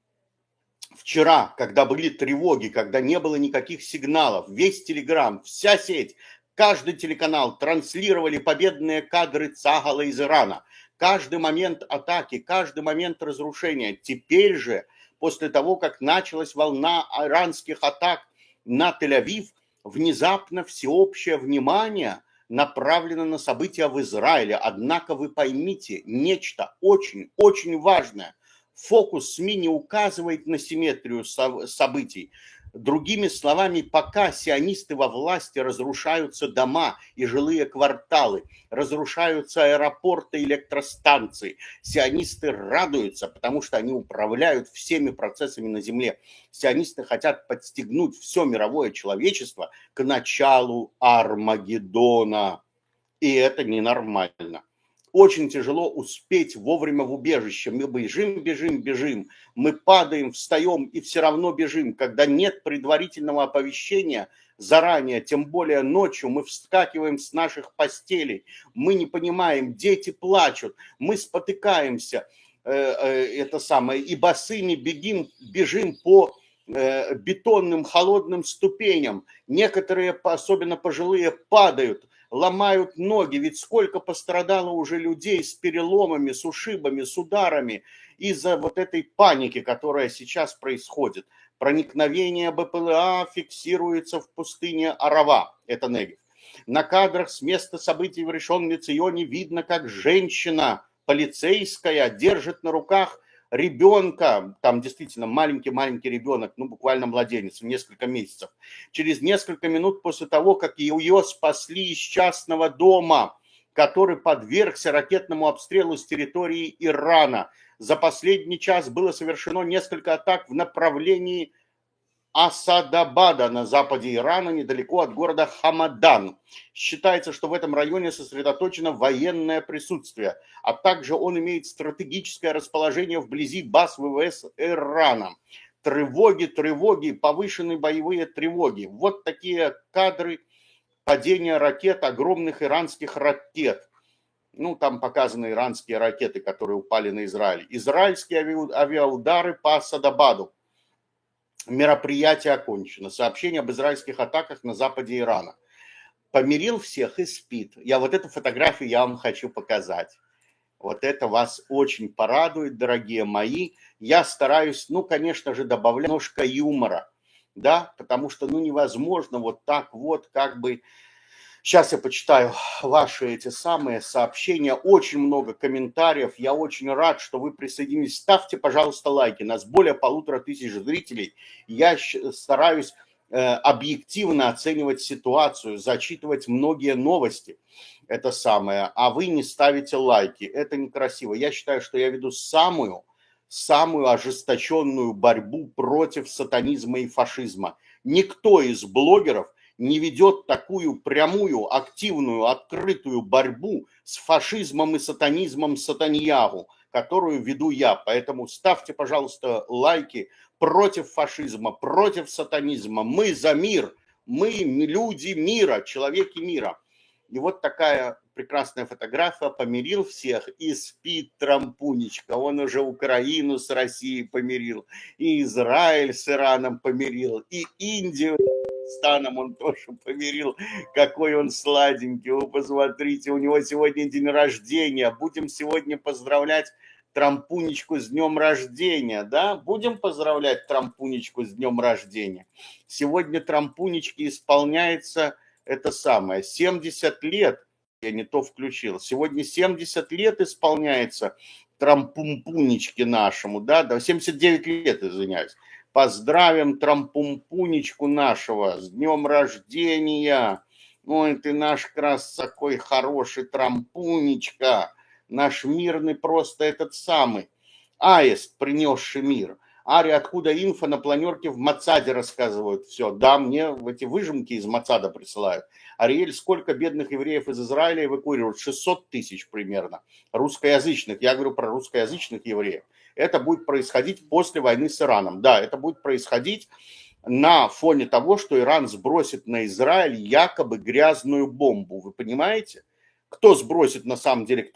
Вчера, когда были тревоги, когда не было никаких сигналов, весь Телеграм, вся сеть, каждый телеканал транслировали победные кадры Цагала из Ирана. Каждый момент атаки, каждый момент разрушения. Теперь же, после того, как началась волна иранских атак на Тель-Авив, внезапно всеобщее внимание направлено на события в Израиле. Однако вы поймите нечто очень важное. Фокус СМИ не указывает на симметрию событий. Другими словами, пока сионисты во власти, разрушаются дома и жилые кварталы, разрушаются аэропорты и электростанции. Сионисты радуются, потому что они управляют всеми процессами на земле. Сионисты хотят подстегнуть все мировое человечество к началу Армагеддона. И это ненормально. Очень тяжело успеть вовремя в убежище. Мы бежим. Мы падаем, встаем и все равно бежим. Когда нет предварительного оповещения заранее, тем более ночью, мы вскакиваем с наших постелей. Мы не понимаем, дети плачут, мы спотыкаемся. И босыми бежим по бетонным холодным ступеням. Некоторые, особенно пожилые, падают, ломают ноги. Ведь сколько пострадало уже людей с переломами, с ушибами, с ударами из-за вот этой паники, которая сейчас происходит. Проникновение БПЛА фиксируется в пустыне Арава, это Негев. На кадрах с места событий в Ришон-ле-Ционе видно, как женщина полицейская держит на руках ребенка, там действительно маленький ребенок, ну буквально младенец, несколько месяцев. Через несколько минут после того, как ее спасли из частного дома, который подвергся ракетному обстрелу с территории Ирана. За последний час было совершено несколько атак в направлении Асадабада на западе Ирана, недалеко от города Хамадан. Считается, что в этом районе сосредоточено военное присутствие, а также он имеет стратегическое расположение вблизи баз ВВС Ирана. Тревоги, повышенные боевые тревоги. Вот такие кадры падения ракет, огромных иранских ракет. Ну, там показаны иранские ракеты, которые упали на Израиль. Израильские авиаудары по Асадабаду. Мероприятие окончено. Сообщение об израильских атаках на западе Ирана. Помирил всех и спит. Вот эту фотографию я вам хочу показать. Вот это вас очень порадует, дорогие мои. Я стараюсь, конечно же, добавлять немножко юмора. Да, потому что, невозможно вот так вот как бы... Сейчас я почитаю ваши эти самые сообщения. Очень много комментариев. Я очень рад, что вы присоединились. Ставьте, пожалуйста, лайки. Нас более 1500 зрителей. Я стараюсь объективно оценивать ситуацию, зачитывать многие новости. Это самое. А вы не ставите лайки. Это некрасиво. Я считаю, что я веду самую ожесточенную борьбу против сатанизма и фашизма. Никто из блогеров не ведет такую прямую, активную, открытую борьбу с фашизмом и сатанизмом Сатаньягу, которую веду я. Поэтому ставьте, пожалуйста, лайки против фашизма, против сатанизма. Мы за мир, мы люди мира, человеки мира. И вот такая прекрасная фотография. Помирил всех и спит Трампунечка. Он уже Украину с Россией помирил, и Израиль с Ираном помирил, и Индию с Станом он тоже помирил. Какой он сладенький. Вы посмотрите, у него сегодня день рождения. Будем сегодня поздравлять Трампунечку с днем рождения, да? Будем поздравлять Трампунечку с днем рождения. Сегодня Трампунечке исполняется 70 лет. Я не то включил. Сегодня 70 лет исполняется Трампунечке нашему, да? 79 лет, извиняюсь. Поздравим Трампунечку нашего с днем рождения. Ой, ты наш такой хороший Трампунечка. Наш мирный просто этот самый. Аист, принесший мир. Ари, откуда инфо на планерке в Мацаде рассказывают все. Да, мне эти выжимки из Мацада присылают. Ариэль, сколько бедных евреев из Израиля эвакуируют? 600 тысяч примерно. Русскоязычных. Я говорю про русскоязычных евреев. Это будет происходить после войны с Ираном. Да, это будет происходить на фоне того, что Иран сбросит на Израиль якобы грязную бомбу. Вы понимаете? Кто сбросит на самом деле?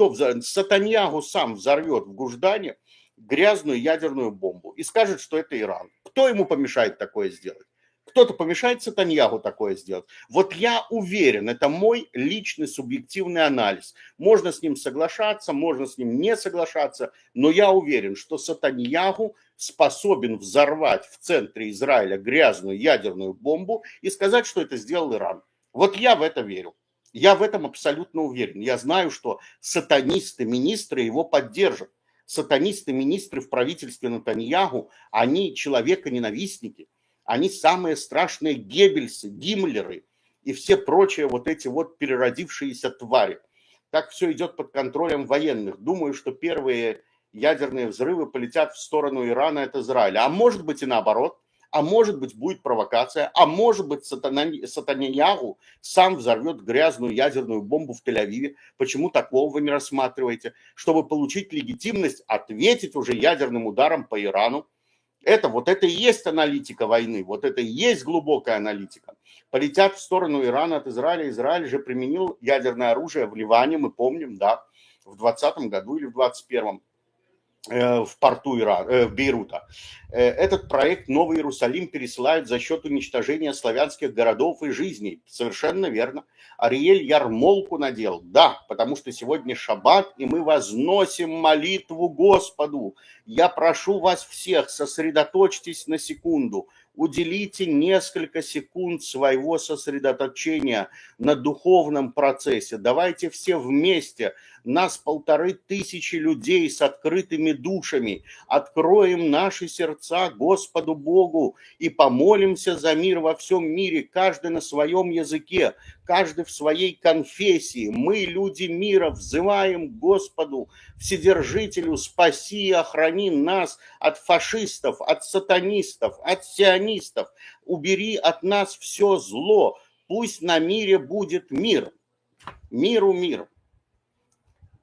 Сатаньягу сам взорвет в Гуждане грязную ядерную бомбу и скажет, что это Иран. Кто ему помешает такое сделать? Кто-то помешает Сатаньягу такое сделать. Вот я уверен, это мой личный субъективный анализ. Можно с ним соглашаться, можно с ним не соглашаться, но я уверен, что Сатаньягу способен взорвать в центре Израиля грязную ядерную бомбу и сказать, что это сделал Иран. Вот я в это верю. Я в этом абсолютно уверен. Я знаю, что сатанисты-министры его поддержат. Сатанисты-министры в правительстве Нетаньягу, они человеконенавистники. Они самые страшные Геббельсы, Гиммлеры и все прочие вот эти вот переродившиеся твари. Так все идет под контролем военных. Думаю, что первые ядерные взрывы полетят в сторону Ирана от Израиля. А может быть и наоборот. А может быть будет провокация. А может быть Сатаньягу сам взорвет грязную ядерную бомбу в Тель-Авиве. Почему такого вы не рассматриваете? Чтобы получить легитимность, ответить уже ядерным ударом по Ирану. Это и есть аналитика войны, вот это и есть глубокая аналитика. Полетят в сторону Ирана от Израиля. Израиль же применил ядерное оружие в Ливане, мы помним, да, в 2020 году или в 2021. в порту Бейрута. Этот проект «Новый Иерусалим» пересылают за счет уничтожения славянских городов и жизней. Совершенно верно. Ариэль ярмолку надел. Да, потому что сегодня шаббат, и мы возносим молитву Господу. Я прошу вас всех, сосредоточьтесь на секунду. Уделите несколько секунд своего сосредоточения на духовном процессе. Давайте все вместе, нас 1500 людей с открытыми душами, откроем наши сердца Господу Богу и помолимся за мир во всем мире, каждый на своем языке, каждый в своей конфессии. Мы, люди мира, взываем Господу, Вседержителю, спаси и охрани нас от фашистов, от сатанистов, от сионистов. Убери от нас все зло. Пусть на мире будет мир. Миру мир.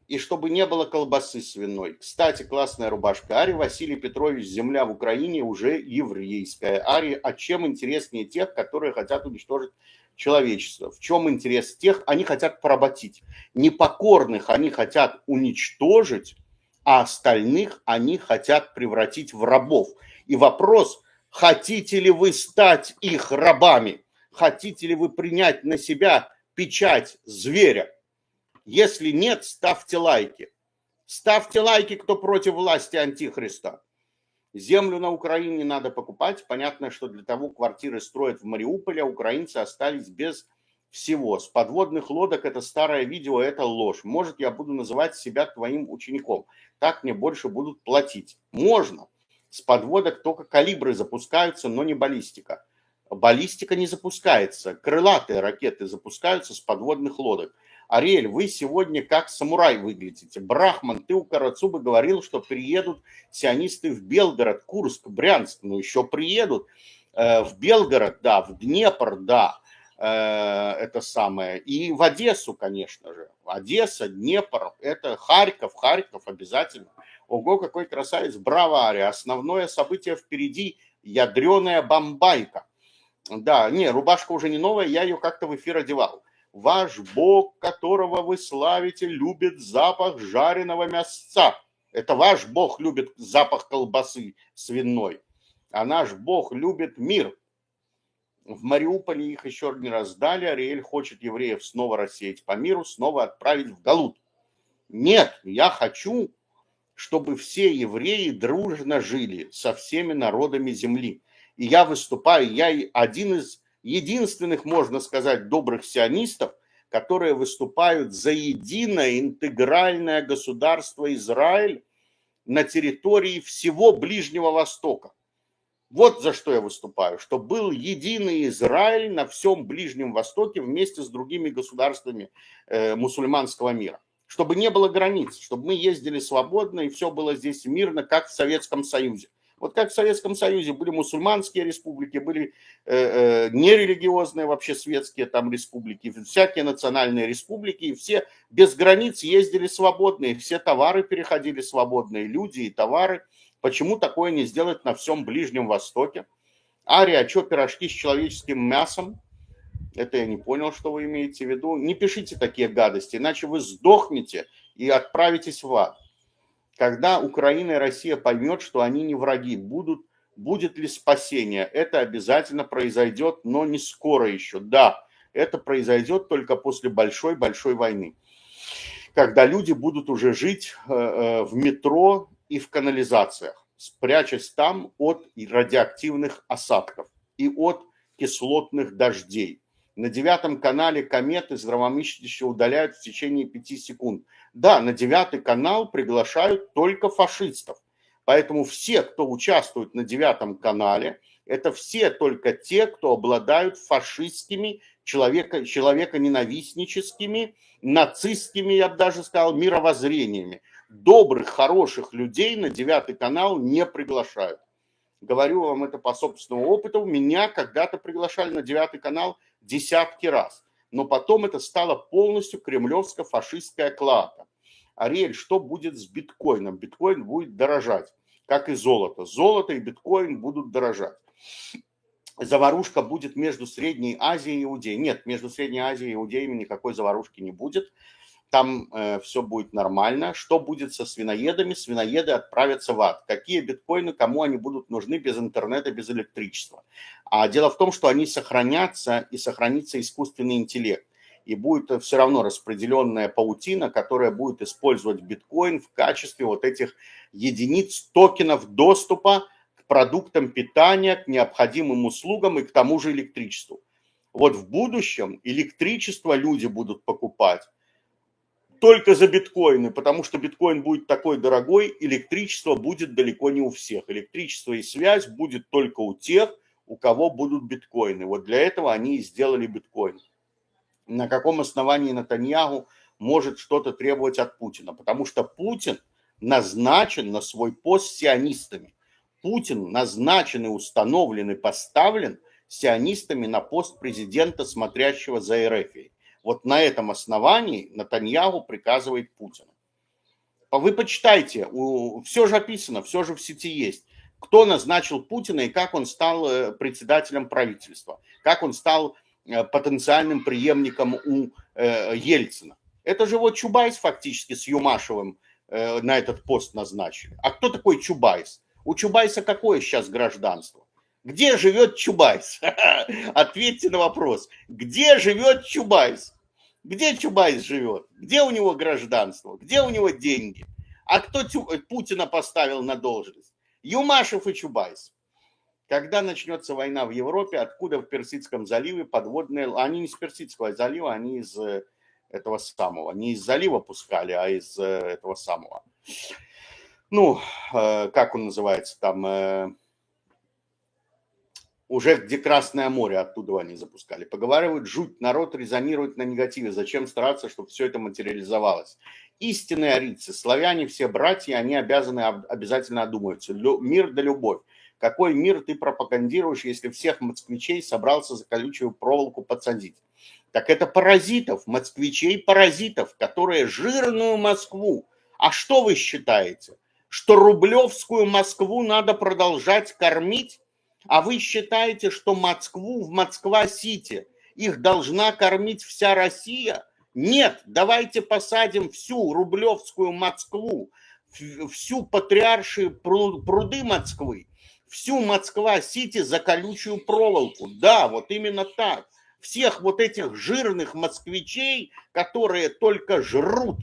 И чтобы не было колбасы свиной. Кстати, классная рубашка. Арий Василий Петрович, земля в Украине уже еврейская. Арий, а чем интереснее тех, которые хотят уничтожить человечество? В чем интерес тех? Они хотят поработить. Непокорных они хотят уничтожить, а остальных они хотят превратить в рабов. И вопрос, хотите ли вы стать их рабами? Хотите ли вы принять на себя печать зверя? Если нет, ставьте лайки. Ставьте лайки, кто против власти Антихриста. Землю на Украине надо покупать. Понятно, что для того квартиры строят в Мариуполе, а украинцы остались без всего. С подводных лодок это старое видео, это ложь. Может, я буду называть себя твоим учеником. Так мне больше будут платить. Можно. С подводок только калибры запускаются, но не баллистика. Баллистика не запускается. Крылатые ракеты запускаются с подводных лодок. Ариэль, вы сегодня как самурай выглядите. Брахман, ты у Карацубы говорил, что приедут сионисты в Белгород, Курск, Брянск. Ну, еще приедут. В Белгород, да, в Днепр, да, это самое. И в Одессу, конечно же. Одесса, Днепр, это Харьков обязательно. Ого, какой красавец, браво, Ария. Основное событие впереди, ядреная бомбайка. Да, не, рубашка уже не новая, я ее как-то в эфир одевал. Ваш Бог, которого вы славите, любит запах жареного мясца. Это ваш Бог любит запах колбасы свиной. А наш Бог любит мир. В Мариуполе их еще не раздали. Ариэль хочет евреев снова рассеять по миру, снова отправить в Галут. Нет, я хочу, чтобы все евреи дружно жили со всеми народами земли. И я выступаю, я один из единственных, можно сказать, добрых сионистов, которые выступают за единое интегральное государство Израиль на территории всего Ближнего Востока. Вот за что я выступаю, чтобы был единый Израиль на всем Ближнем Востоке вместе с другими государствами мусульманского мира. Чтобы не было границ, чтобы мы ездили свободно и все было здесь мирно, как в Советском Союзе. Вот как в Советском Союзе были мусульманские республики, были нерелигиозные вообще светские там республики, всякие национальные республики, и все без границ ездили свободно, и все товары переходили свободно, и люди, и товары. Почему такое не сделать на всем Ближнем Востоке? Ария, а что пирожки с человеческим мясом? Это я не понял, что вы имеете в виду. Не пишите такие гадости, иначе вы сдохнете и отправитесь в ад. Когда Украина и Россия поймет, что они не враги, будет ли спасение? Это обязательно произойдет, но не скоро еще. Да, это произойдет только после большой-большой войны. Когда люди будут уже жить в метро и в канализациях, спрячась там от радиоактивных осадков и от кислотных дождей. На 9 канале кометы здравомыслящие удаляют в течение 5 секунд. Да, на 9 канал приглашают только фашистов. Поэтому все, кто участвует на 9 канале, это все только те, кто обладают фашистскими, человеконенавистническими, нацистскими, я бы даже сказал, мировоззрениями. Добрых, хороших людей на 9 канал не приглашают. Говорю вам это по собственному опыту. Меня когда-то приглашали на 9 канал десятки раз. Но потом это стало полностью кремлевско-фашистская клоака. Ариэль, что будет с биткоином? Биткоин будет дорожать, как и золото. Золото и биткоин будут дорожать. Заварушка будет между Средней Азией и Иудеей. Нет, между Средней Азией и Иудеями никакой заварушки не будет. там все будет нормально. Что будет со свиноедами? Свиноеды отправятся в ад. Какие биткоины, кому они будут нужны без интернета, без электричества? А дело в том, что они сохранятся, и сохранится искусственный интеллект. И будет все равно распределенная паутина, которая будет использовать биткоин в качестве вот этих единиц токенов доступа к продуктам питания, к необходимым услугам и к тому же электричеству. Вот в будущем электричество люди будут покупать только за биткоины, потому что биткоин будет такой дорогой, электричество будет далеко не у всех. Электричество и связь будет только у тех, у кого будут биткоины. Вот для этого они и сделали биткоин. На каком основании Нетаньяху может что-то требовать от Путина? Потому что Путин назначен на свой пост сионистами. Путин назначен и установлен и поставлен сионистами на пост президента, смотрящего за Эрефией. Вот на этом основании Нетаньяху приказывает Путину. Вы почитайте, все же описано, все же в сети есть. Кто назначил Путина и как он стал председателем правительства, как он стал потенциальным преемником у Ельцина. Это же вот Чубайс фактически с Юмашевым на этот пост назначили. А кто такой Чубайс? У Чубайса какое сейчас гражданство? Где живет Чубайс? Ответьте на вопрос. Где живет Чубайс? Где Чубайс живет? Где у него гражданство? Где у него деньги? А кто Путина поставил на должность? Юмашев и Чубайс. Когда начнется война в Европе, откуда в Персидском заливе подводные... Они не из Персидского залива, они из этого самого. Не из залива пускали, а из этого самого. Ну, как он называется там... Уже где Красное море, оттуда они запускали. Поговаривают, жуть, народ резонирует на негативе. Зачем стараться, чтобы все это материализовалось? Истинные арийцы, славяне, все братья, они обязательно одумаются. Мир да любовь. Какой мир ты пропагандируешь, если всех москвичей собрался за колючую проволоку подсадить? Так это паразитов, москвичей-паразитов, которые жирную Москву. А что вы считаете? Что рублевскую Москву надо продолжать кормить? А вы считаете, что Москву в Москва-Сити их должна кормить вся Россия? Нет, давайте посадим всю рублевскую Москву, всю патриаршие пруды Москвы, всю Москва-Сити за колючую проволоку. Да, вот именно так. Всех вот этих жирных москвичей, которые только жрут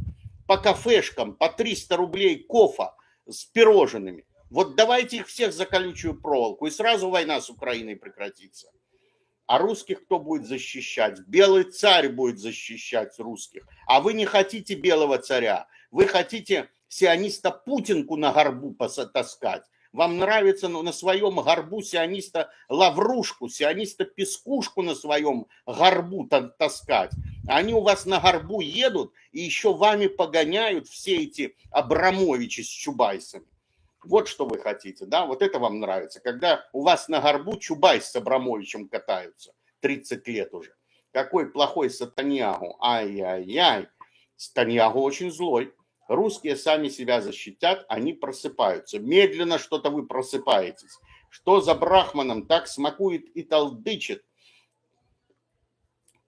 по кафешкам по 300 рублей кофе с пирожными. Вот давайте их всех за колючую проволоку, и сразу война с Украиной прекратится. А русских кто будет защищать? Белый царь будет защищать русских. А вы не хотите белого царя. Вы хотите сиониста Путинку на горбу таскать. Вам нравится на своем горбу сиониста Лаврушку, сиониста Пескушку на своем горбу таскать. Они у вас на горбу едут и еще вами погоняют все эти Абрамовичи с Чубайсами. Вот что вы хотите, да, вот это вам нравится, когда у вас на горбу Чубайс с Абрамовичем катаются 30 лет уже. Какой плохой Сатаньяху, ай-яй-яй, Сатаньяху очень злой. Русские сами себя защитят, они просыпаются. Медленно что-то вы просыпаетесь. Что за брахманом так смакует и толдычит?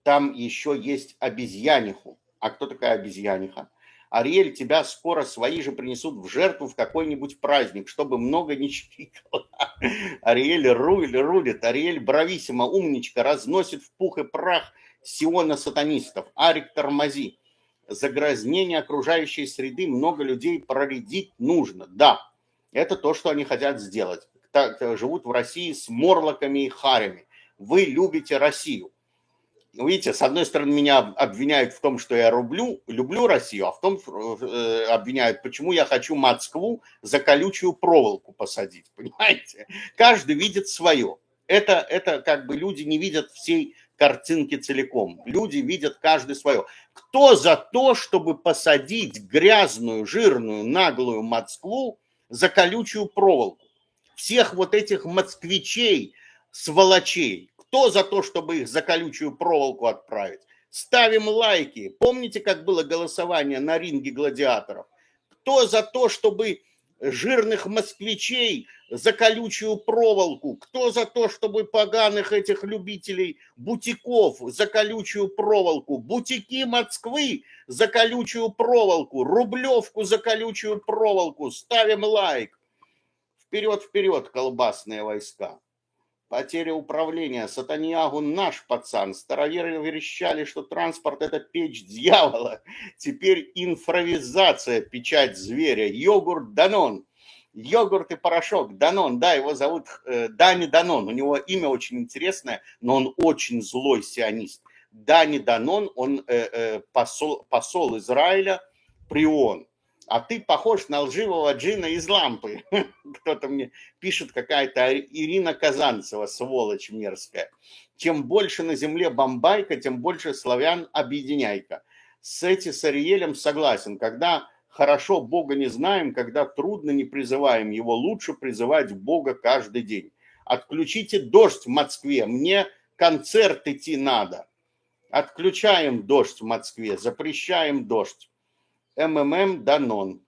Там еще есть обезьяниху. А кто такая обезьяниха? Ариэль, тебя скоро свои же принесут в жертву в какой-нибудь праздник, чтобы много не чирикало. Ариэль рулит, Ариэль брависсимо, умничка, разносит в пух и прах сиона сатанистов. Арик, тормози. Загрязнение окружающей среды много людей проредить нужно. Да, это то, что они хотят сделать. Так, живут в России с морлоками и харями. Вы любите Россию. Видите, с одной стороны, меня обвиняют в том, что я люблю Россию, а в том обвиняют, почему я хочу Москву за колючую проволоку посадить, понимаете? Каждый видит свое. Это как бы люди не видят всей картинки целиком. Люди видят каждый свое. Кто за то, чтобы посадить грязную, жирную, наглую Москву за колючую проволоку? Всех вот этих москвичей, сволочей. Кто за то, чтобы их за колючую проволоку отправить? Ставим лайки. Помните, как было голосование на ринге гладиаторов? Кто за то, чтобы жирных москвичей за колючую проволоку? Кто за то, чтобы поганых этих любителей бутиков за колючую проволоку? Бутики Москвы за колючую проволоку, Рублевку за колючую проволоку. Ставим лайк. Вперед, вперед, колбасные войска. Потеря управления. Сатаньягу наш пацан. Староверы верещали, что транспорт – это печь дьявола. Теперь инфровизация, печать зверя. Йогурт Данон. Йогурт и порошок Данон. Да, его зовут Дани Данон. У него имя очень интересное, но он очень злой сионист. Дани Данон, он посол Израиля при ООН. А ты похож на лживого джина из лампы. Кто-то мне пишет, какая-то Ирина Казанцева, сволочь мерзкая. Чем больше на земле бомбайка, тем больше славян объединяйка. С Ариелем согласен. Когда хорошо Бога не знаем, когда трудно не призываем его, лучше призывать Бога каждый день. Отключите дождь в Москве, мне концерт идти надо. Отключаем дождь в Москве, запрещаем дождь. МММ Данон.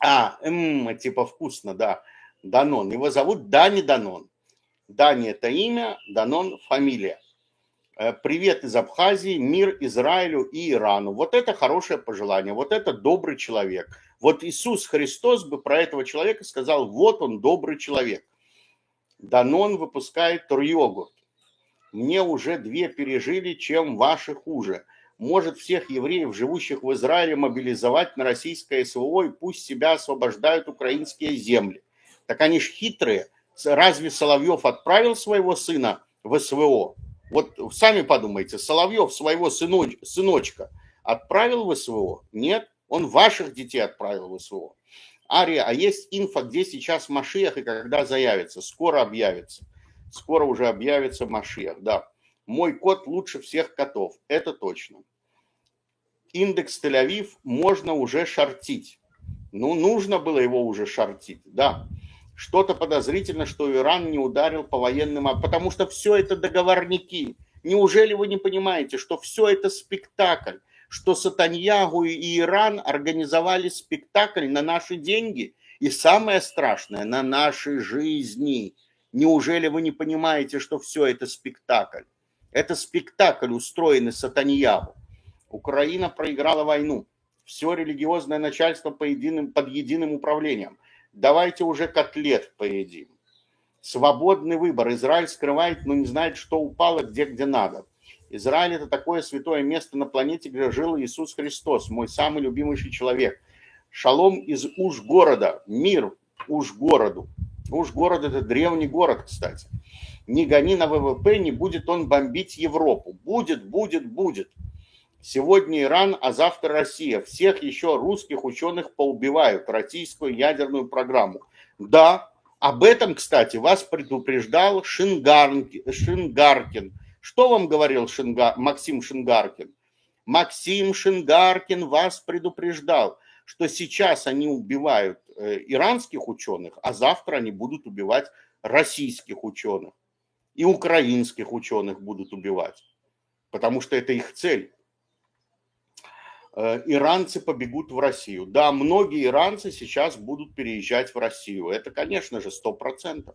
Типа вкусно, да. Данон. Его зовут Дани Данон. Дани – это имя, Данон – фамилия. Привет из Абхазии, мир Израилю и Ирану. Вот это хорошее пожелание, вот это добрый человек. Вот Иисус Христос бы про этого человека сказал, вот он добрый человек. Данон выпускает турйогурт. Мне уже 2 пережили, чем ваши хуже. Может всех евреев, живущих в Израиле, мобилизовать на российское СВО, и пусть себя освобождают украинские земли. Так они ж хитрые. Разве Соловьев отправил своего сына в СВО? Вот сами подумайте, Соловьев своего сыночка отправил в СВО? Нет, он ваших детей отправил в СВО. Ария, а есть инфа, где сейчас Машиах и когда заявится? Скоро объявится. Скоро уже объявится Машиах, да. Мой кот лучше всех котов, это точно. Индекс Тель-Авив можно уже шортить. Ну, нужно было его уже шортить, да. Что-то подозрительно, что Иран не ударил по военным, потому что все это договорники. Неужели вы не понимаете, что все это спектакль, что Сатаньягу и Иран организовали спектакль на наши деньги, и самое страшное, на наши жизни. Неужели вы не понимаете, что все это спектакль? Это спектакль, устроенный Сатаньягу. Украина проиграла войну. Все религиозное начальство под единым управлением. Давайте уже котлет поедим. Свободный выбор. Израиль скрывает, но не знает, что упало, где надо. Израиль – это такое святое место на планете, где жил Иисус Христос, мой самый любимый человек. Шалом из Уж-города. Мир Уж-городу. Уж-город – это древний город, кстати. Не гони на ВВП, не будет он бомбить Европу. Будет. Сегодня Иран, а завтра Россия. Всех еще русских ученых поубивают. Российскую ядерную программу. Да, об этом, кстати, вас предупреждал Шингаркин. Что вам говорил Максим Шингаркин? Максим Шингаркин вас предупреждал, что сейчас они убивают иранских ученых, а завтра они будут убивать российских ученых. И украинских ученых будут убивать, потому что это их цель. Иранцы побегут в Россию. Да, многие иранцы сейчас будут переезжать в Россию. Это, конечно же, 100%.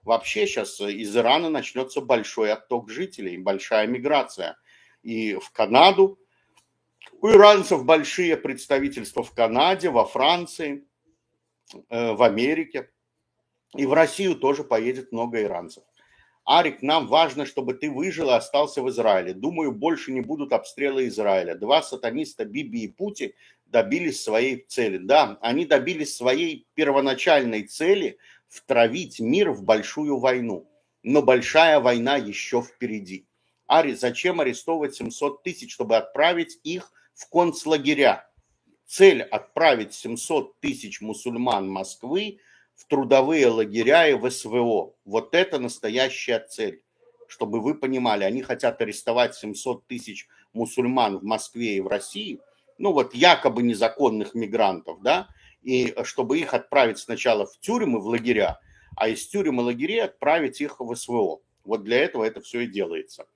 Вообще сейчас из Ирана начнется большой отток жителей, большая миграция. И в Канаду. У иранцев большие представительства в Канаде, во Франции, в Америке. И в Россию тоже поедет много иранцев. Арик, нам важно, чтобы ты выжил и остался в Израиле. Думаю, больше не будут обстрелы Израиля. 2 сатаниста, Биби и Пути, добились своей цели. Да, они добились своей первоначальной цели – втравить мир в большую войну. Но большая война еще впереди. Ари, зачем арестовывать 700 тысяч, чтобы отправить их в концлагеря? Цель – отправить 700 тысяч мусульман Москвы в трудовые лагеря и в СВО. Вот это настоящая цель. Чтобы вы понимали, они хотят арестовать 700 тысяч мусульман в Москве и в России, ну вот якобы незаконных мигрантов, да, и чтобы их отправить сначала в тюрьмы, в лагеря, а из тюрем и лагерей отправить их в СВО. Вот для этого это все и делается.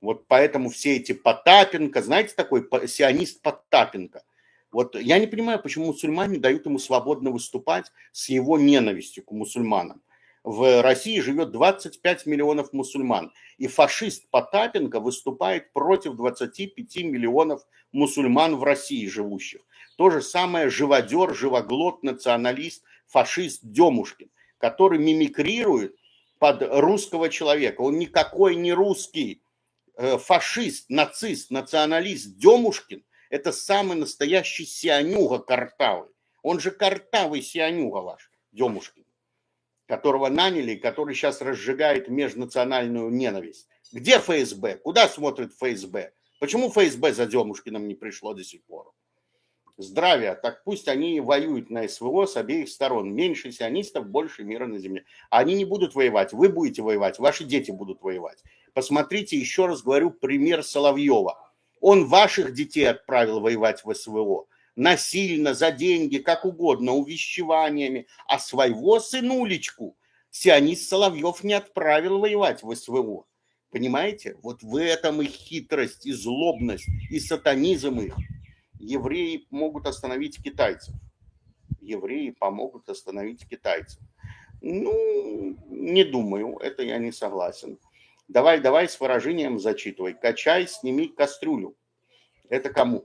Вот поэтому все эти Потапенко, знаете такой сионист Потапенко? Вот я не понимаю, почему мусульмане дают ему свободно выступать с его ненавистью к мусульманам. В России живет 25 миллионов мусульман, и фашист Потапенко выступает против 25 миллионов мусульман в России живущих. То же самое живодер, живоглот, националист, фашист Демушкин, который мимикрирует под русского человека. Он никакой не русский. Фашист, нацист, националист Демушкин – это самый настоящий сионюга картавый. Он же картавый сионюга ваш, Демушкин, которого наняли, который сейчас разжигает межнациональную ненависть. Где ФСБ? Куда смотрит ФСБ? Почему ФСБ за Демушкиным не пришло до сих пор? Здравия, так пусть они воюют на СВО с обеих сторон. Меньше сионистов, больше мира на земле. Они не будут воевать, вы будете воевать, ваши дети будут воевать. Посмотрите, еще раз говорю, пример Соловьева. Он ваших детей отправил воевать в СВО. Насильно, за деньги, как угодно, увещеваниями. А своего сынулечку сионист Соловьев не отправил воевать в СВО. Понимаете? Вот в этом их хитрость, и злобность, и сатанизм их. Евреи могут остановить китайцев. Евреи помогут остановить китайцев. Ну, не думаю, это я не согласен. Давай с выражением зачитывай. Качай, сними кастрюлю. Это кому?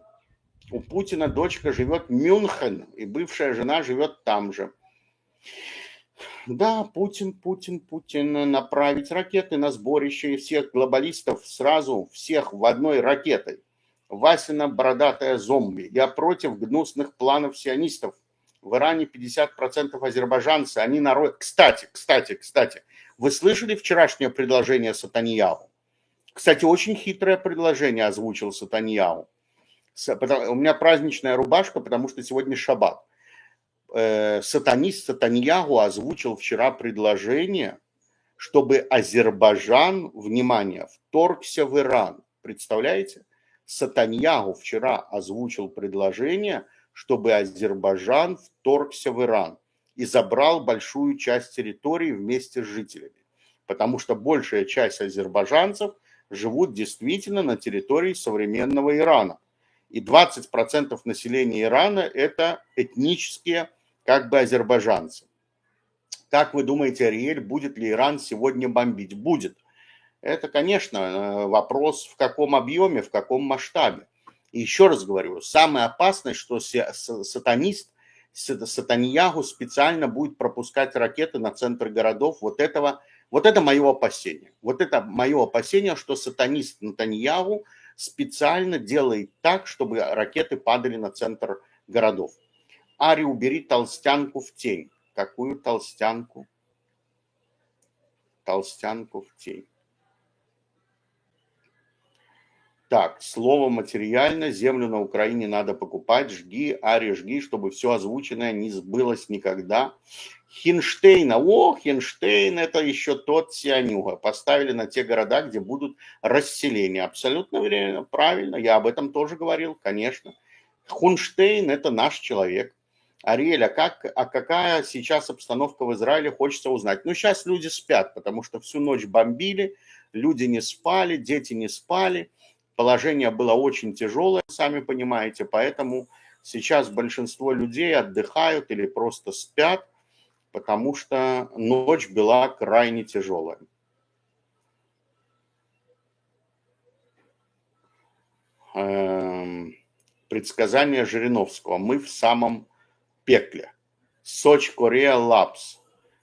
У Путина дочка живет в Мюнхен, и бывшая жена живет там же. Да, Путин, направить ракеты на сборище, и всех глобалистов сразу, всех в одной ракетой. Васина бородатая зомби. Я против гнусных планов сионистов. В Иране 50% азербайджанцы, они народ... Кстати, вы слышали вчерашнее предложение Сатаньяху? Кстати, очень хитрое предложение озвучил Сатаньяху. У меня праздничная рубашка, потому что сегодня шаббат. Сатанист Сатаньяху озвучил вчера предложение, чтобы Азербайджан, внимание, вторгся в Иран. Представляете? Сатаньяху вчера озвучил предложение, чтобы Азербайджан вторгся в Иран и забрал большую часть территории вместе с жителями. Потому что большая часть азербайджанцев живут действительно на территории современного Ирана. И 20% населения Ирана – это этнические как бы азербайджанцы. Как вы думаете, Ариэль, будет ли Иран сегодня бомбить? Будет. Это, конечно, вопрос в каком объеме, в каком масштабе. И еще раз говорю, самое опасное, что Сатаньяху специально будет пропускать ракеты на центр городов. Вот это мое опасение. Вот это мое опасение, что сатанист Нетаньяху специально делает так, чтобы ракеты падали на центр городов. Ари, убери толстянку в тень. Какую толстянку? Толстянку в тень. Так, слово материально, землю на Украине надо покупать, жги, Ари, жги, чтобы все озвученное не сбылось никогда. Хинштейна, Хинштейн, это еще тот сионюга, поставили на те города, где будут расселения. Абсолютно правильно, я об этом тоже говорил, конечно. Хунштейн – это наш человек. Ариэль, какая сейчас обстановка в Израиле, хочется узнать. Ну, сейчас люди спят, потому что всю ночь бомбили, люди не спали, дети не спали. Положение было очень тяжелое, сами понимаете, поэтому сейчас большинство людей отдыхают или просто спят, потому что ночь была крайне тяжелая. Предсказание Жириновского. Мы в самом пекле. Сочи, Корея, Лапс.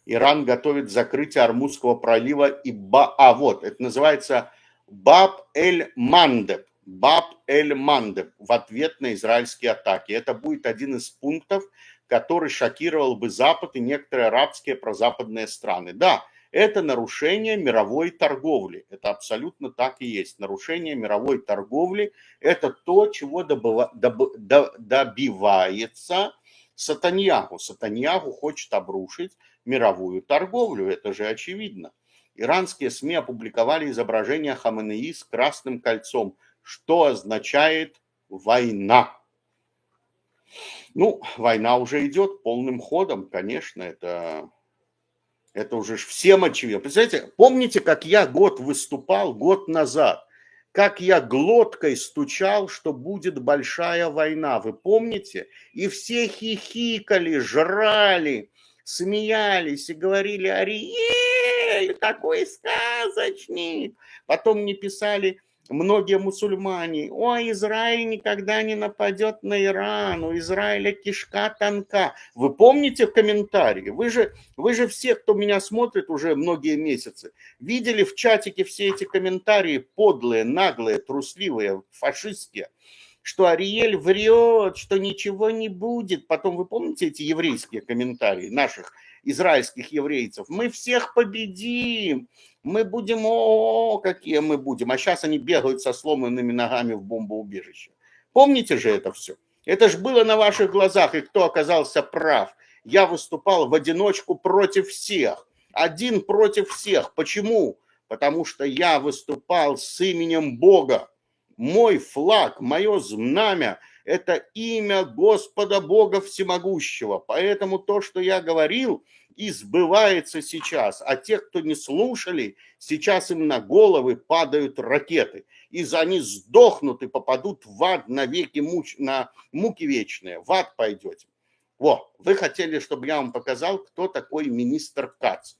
Иран готовит закрытие Ормузского пролива и это называется Баб-эль-Мандеб. Баб-эль-Мандеб в ответ на израильские атаки. Это будет один из пунктов, который шокировал бы Запад и некоторые арабские прозападные страны. Да, это нарушение мировой торговли. Это абсолютно так и есть. Нарушение мировой торговли – это то, чего добивается Сатаньяху. Сатаньяху хочет обрушить мировую торговлю, это же очевидно. Иранские СМИ опубликовали изображение Хаменеи с красным кольцом, что означает война. Ну, война уже идет полным ходом, конечно, это уже всем очевидно. Представляете, помните, как я год назад, как я глоткой стучал, что будет большая война. Вы помните? И все хихикали, жрали, смеялись и говорили: Ариэль, какой сказочник. Потом мне писали многие мусульмане: ой, Израиль никогда не нападет на Иран, у Израиля кишка тонка. Вы помните комментарии? Вы же все, кто меня смотрит уже многие месяцы, видели в чатике все эти комментарии подлые, наглые, трусливые, фашистские, что Ариэль врет, что ничего не будет. Потом вы помните эти еврейские комментарии наших израильских еврейцев? Мы всех победим, мы будем, о, какие мы будем. А сейчас они бегают со сломанными ногами в бомбоубежище. Помните же это все? Это же было на ваших глазах, и кто оказался прав? Я выступал в одиночку против всех. Один против всех. Почему? Потому что я выступал с именем Бога. Мой флаг, мое знамя – это имя Господа Бога Всемогущего. Поэтому то, что я говорил, и сбывается сейчас. А те, кто не слушали, сейчас им на головы падают ракеты. И они сдохнут и попадут в ад навеки, на муки вечные. В ад пойдете. Во, вы хотели, чтобы я вам показал, кто такой министр Кац.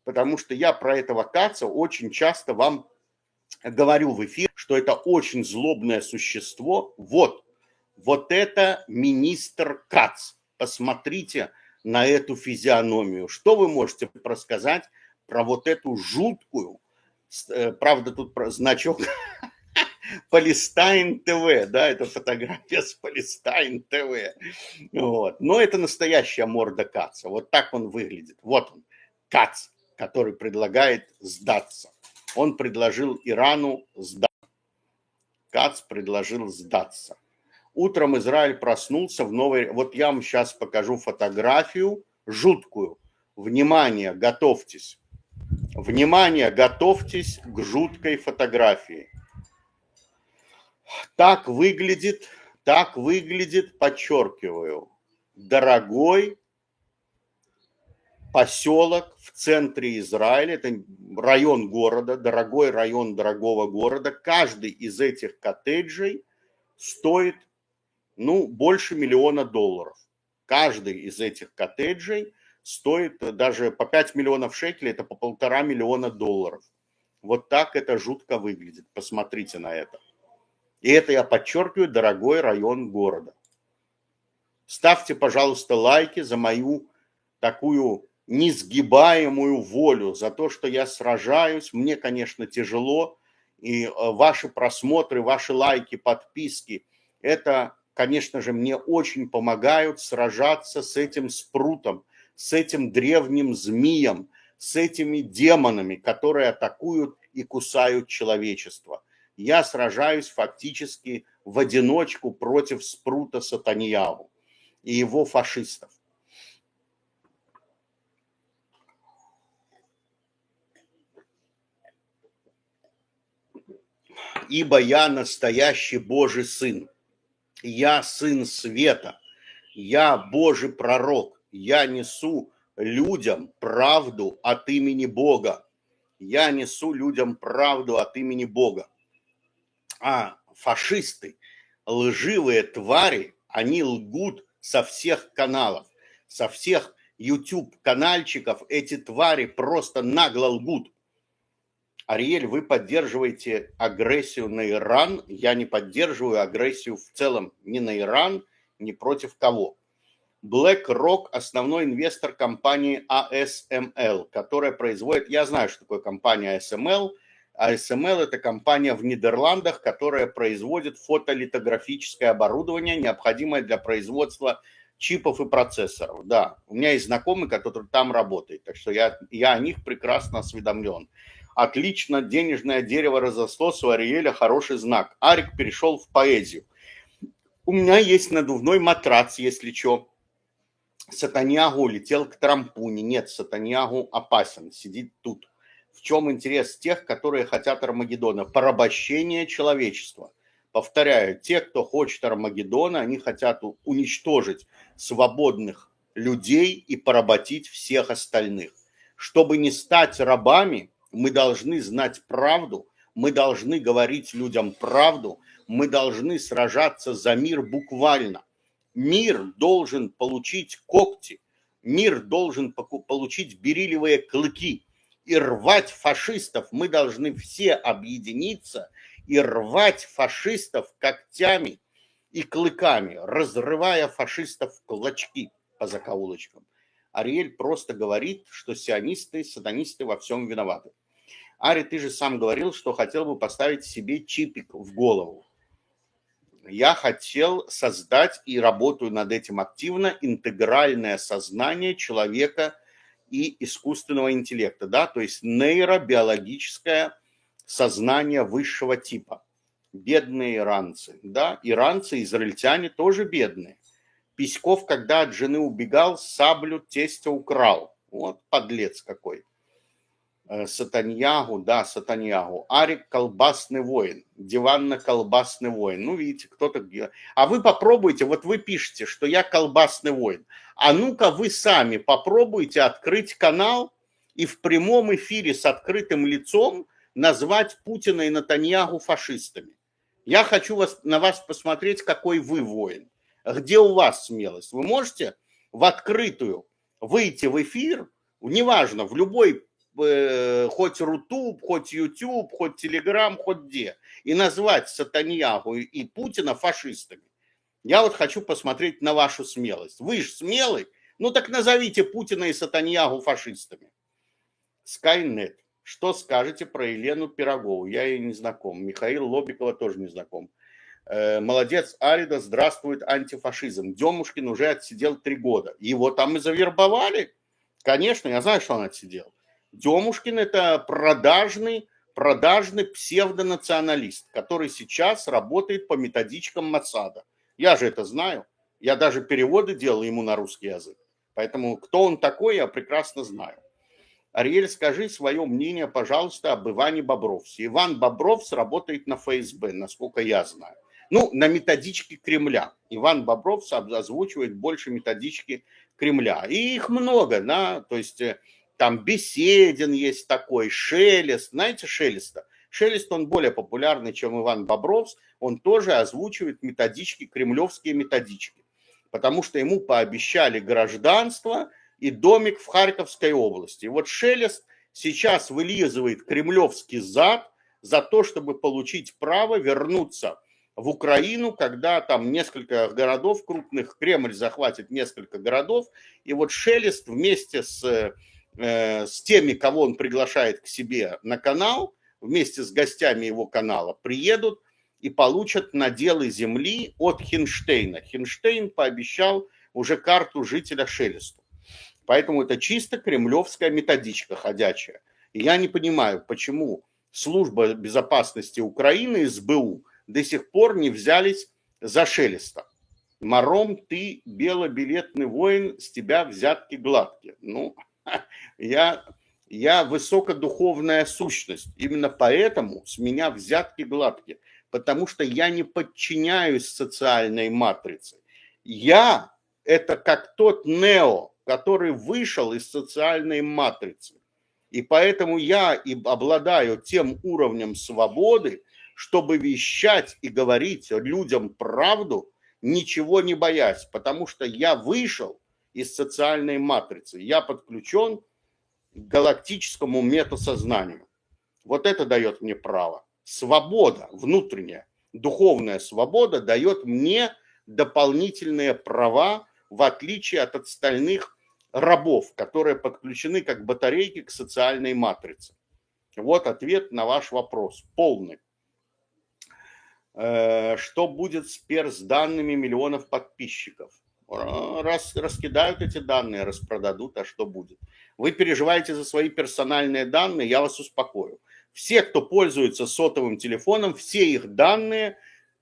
Потому что я про этого Каца очень часто вам говорю в эфире, что это очень злобное существо. Вот это министр Кац. Посмотрите на эту физиономию. Что вы можете рассказать про вот эту жуткую, правда, тут значок Палестайн ТВ, да, это фотография с Палестайн ТВ. Вот. Но это настоящая морда Каца. Вот так он выглядит. Вот он, Кац, который предлагает сдаться. Он предложил Ирану сдаться. Кац предложил сдаться. Утром Израиль проснулся в новой... Вот я вам сейчас покажу фотографию жуткую. Внимание, готовьтесь. Внимание, готовьтесь к жуткой фотографии. Так выглядит, подчеркиваю, дорогой поселок в центре Израиля. Это район города, дорогой район дорогого города. Каждый из этих коттеджей стоит, больше $1 миллиона. Каждый из этих коттеджей стоит даже по 5 миллионов шекелей, это по $1,5 миллиона. Вот так это жутко выглядит. Посмотрите на это. И это, я подчеркиваю, дорогой район города. Ставьте, пожалуйста, лайки за мою такую несгибаемую волю, за то, что я сражаюсь. Мне, конечно, тяжело. И ваши просмотры, ваши лайки, подписки, это, конечно же, мне очень помогают сражаться с этим спрутом, с этим древним змеем, с этими демонами, которые атакуют и кусают человечество. Я сражаюсь фактически в одиночку против спрута Сатаньяху и его фашистов. Ибо я настоящий Божий сын, я сын света, я Божий пророк, я несу людям правду от имени Бога. Я несу людям правду от имени Бога. А фашисты, лживые твари, они лгут со всех каналов, со всех YouTube-канальчиков. Эти твари просто нагло лгут. Ариэль, вы поддерживаете агрессию на Иран. Я не поддерживаю агрессию в целом ни на Иран, ни против кого. BlackRock – основной инвестор компании ASML, которая производит... Я знаю, что такое компания ASML. ASML – это компания в Нидерландах, которая производит фотолитографическое оборудование, необходимое для производства чипов и процессоров. Да, у меня есть знакомый, который там работает, так что я о них прекрасно осведомлен. Отлично, денежное дерево разослось, у Ариэля хороший знак. Арик перешел в поэзию. У меня есть надувной матрац, если что. Сатаньяху улетел к Трампуне. Нет, Сатаньяху опасен, сидит тут. В чем интерес тех, которые хотят Армагеддона? Порабощение человечества. Повторяю, те, кто хочет Армагеддона, они хотят уничтожить свободных людей и поработить всех остальных. Чтобы не стать рабами, мы должны знать правду, Мы должны говорить людям правду, мы должны сражаться за мир буквально. Мир должен получить когти, мир должен получить бериллиевые клыки. И рвать фашистов мы должны все объединиться и рвать фашистов когтями и клыками, разрывая фашистов в клочки по закоулочкам. Ариэль просто говорит, что сионисты, сатанисты во всем виноваты. Ари, ты же сам говорил, что хотел бы поставить себе чипик в голову. Я хотел создать и работаю над этим активно интегральное сознание человека и искусственного интеллекта, да, то есть нейробиологическое сознание высшего типа. Бедные иранцы, да, иранцы, израильтяне тоже бедные. Письков, когда от жены убегал, саблю тестя украл. Вот подлец какой. Сатаньягу, да, Сатаньягу. Арик колбасный воин, диванно-колбасный воин. Ну, видите, кто-то... А вы попробуйте, вот вы пишете, что я колбасный воин. А ну-ка вы сами попробуйте открыть канал и в прямом эфире с открытым лицом назвать Путина и Нетаньяху фашистами. Я хочу на вас посмотреть, какой вы воин. Где у вас смелость? Вы можете в открытую выйти в эфир, неважно, в любой, хоть Рутуб, хоть Ютуб, хоть Телеграм, хоть где, и назвать Сатаньяху и Путина фашистами? Я вот хочу посмотреть на вашу смелость. Вы же смелый? Ну так назовите Путина и Сатаньяху фашистами. Скайнет. Что скажете про Елену Пирогову? Я ей не знаком. Михаил Лобикова тоже не знаком. Молодец, Арида, здравствует антифашизм. Демушкин уже отсидел 3 года. Его там и завербовали. Конечно, я знаю, что он отсидел. Демушкин – это продажный псевдонационалист, который сейчас работает по методичкам Моссада. Я же это знаю. Я даже переводы делал ему на русский язык. Поэтому кто он такой, я прекрасно знаю. Ариэль, скажи свое мнение, пожалуйста, об Иване Бобровсе. Иван Бобровс работает на ФСБ, насколько я знаю. Ну, на методичке Кремля. Иван Бобровс озвучивает больше методички Кремля. И их много, да, то есть там Беседин есть такой, Шелест. Знаете Шелеста? Шелест, он более популярный, чем Иван Бобровс. Он тоже озвучивает методички, кремлевские методички. Потому что ему пообещали гражданство и домик в Харьковской области. И вот Шелест сейчас вылизывает кремлевский зад за то, чтобы получить право вернуться в Украину, когда там несколько городов крупных, Кремль захватит несколько городов, и вот Шелест вместе с теми, кого он приглашает к себе на канал, вместе с гостями его канала, приедут и получат наделы земли от Хинштейна. Хинштейн пообещал уже карту жителя Шелесту. Поэтому это чисто кремлевская методичка ходячая. И я не понимаю, почему служба безопасности Украины, СБУ, до сих пор не взялись за Шелеста. Маром, ты белобилетный воин, с тебя взятки гладкие. Ну, я высокодуховная сущность. Именно поэтому с меня взятки гладкие. Потому что я не подчиняюсь социальной матрице. Я это как тот Нео, который вышел из социальной матрицы. И поэтому я и обладаю тем уровнем свободы, чтобы вещать и говорить людям правду, ничего не боясь, потому что я вышел из социальной матрицы, я подключен к галактическому метасознанию. Вот это дает мне право. Свобода внутренняя, духовная свобода дает мне дополнительные права, в отличие от остальных рабов, которые подключены как батарейки к социальной матрице. Вот ответ на ваш вопрос, полный. Что будет с данными миллионов подписчиков? Раскидают эти данные, распродадут, а что будет? Вы переживаете за свои персональные данные, я вас успокою. Все, кто пользуется сотовым телефоном, все их данные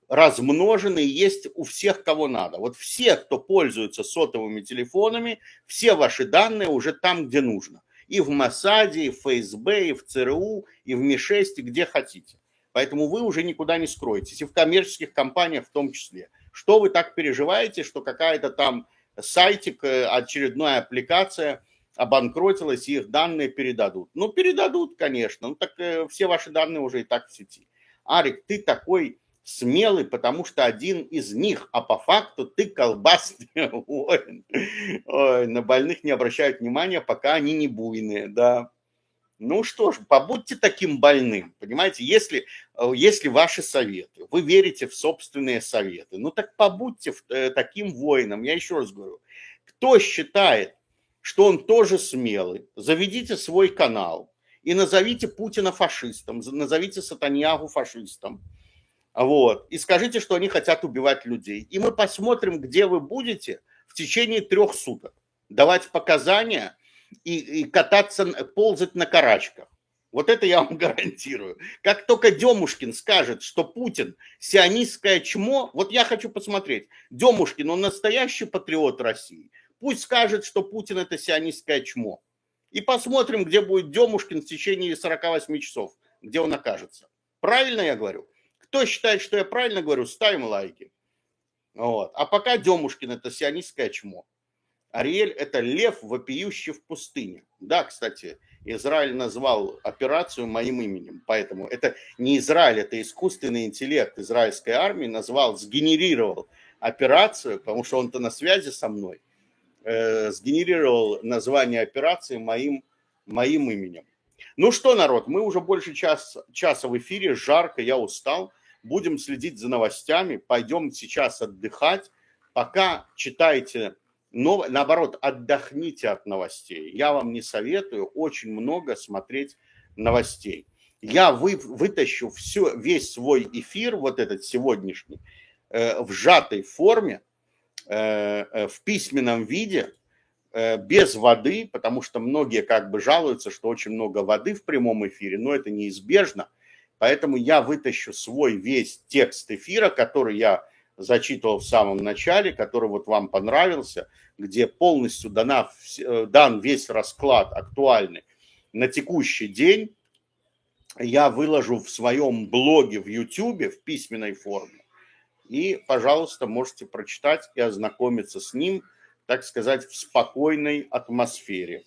размножены есть у всех, кого надо. Вот все, кто пользуется сотовыми телефонами, все ваши данные уже там, где нужно. И в Моссаде, и в ФСБ, и в ЦРУ, и в МИ-6, где хотите. Поэтому вы уже никуда не скроетесь. И в коммерческих компаниях в том числе. Что вы так переживаете, что какая-то там сайтик, очередная аппликация обанкротилась, и их данные передадут. Ну, передадут, конечно. Ну, так все ваши данные уже и так в сети. Арик, ты такой смелый, потому что один из них, а по факту ты колбасный воин. Ой, на больных не обращают внимания, пока они не буйные, да. Ну что ж, побудьте таким больным, понимаете, если ваши советы, вы верите в собственные советы, ну так побудьте таким воином. Я еще раз говорю, кто считает, что он тоже смелый, заведите свой канал и назовите Путина фашистом, назовите Сатаньягу фашистом, вот, и скажите, что они хотят убивать людей. И мы посмотрим, где вы будете в течение 3 суток. Давать показания и кататься, ползать на карачках. Вот это я вам гарантирую. Как только Демушкин скажет, что Путин сионистское чмо, вот я хочу посмотреть. Демушкин, он настоящий патриот России. Пусть скажет, что Путин это сионистское чмо. И посмотрим, где будет Демушкин в течение 48 часов, где он окажется. Правильно я говорю? Кто считает, что я правильно говорю, ставим лайки. Вот. А пока Демушкин это сионистское чмо. Ариэль это лев, вопиющий в пустыне. Да, кстати, Израиль назвал операцию моим именем. Поэтому это не Израиль, это искусственный интеллект израильской армии назвал, сгенерировал операцию, потому что он-то на связи со мной, сгенерировал название операции моим именем. Ну что, народ, мы уже больше часа в эфире, жарко, я устал. Будем следить за новостями, пойдем сейчас отдыхать. Пока читайте, наоборот, отдохните от новостей. Я вам не советую очень много смотреть новостей. Я вытащу весь свой эфир, вот этот сегодняшний, в сжатой форме, в письменном виде, без воды, потому что многие как бы жалуются, что очень много воды в прямом эфире, но это неизбежно. Поэтому я вытащу свой весь текст эфира, который я зачитывал в самом начале, который вот вам понравился, где полностью дан весь расклад актуальный на текущий день. Я выложу в своем блоге в YouTube в письменной форме. И, пожалуйста, можете прочитать и ознакомиться с ним, так сказать, в спокойной атмосфере.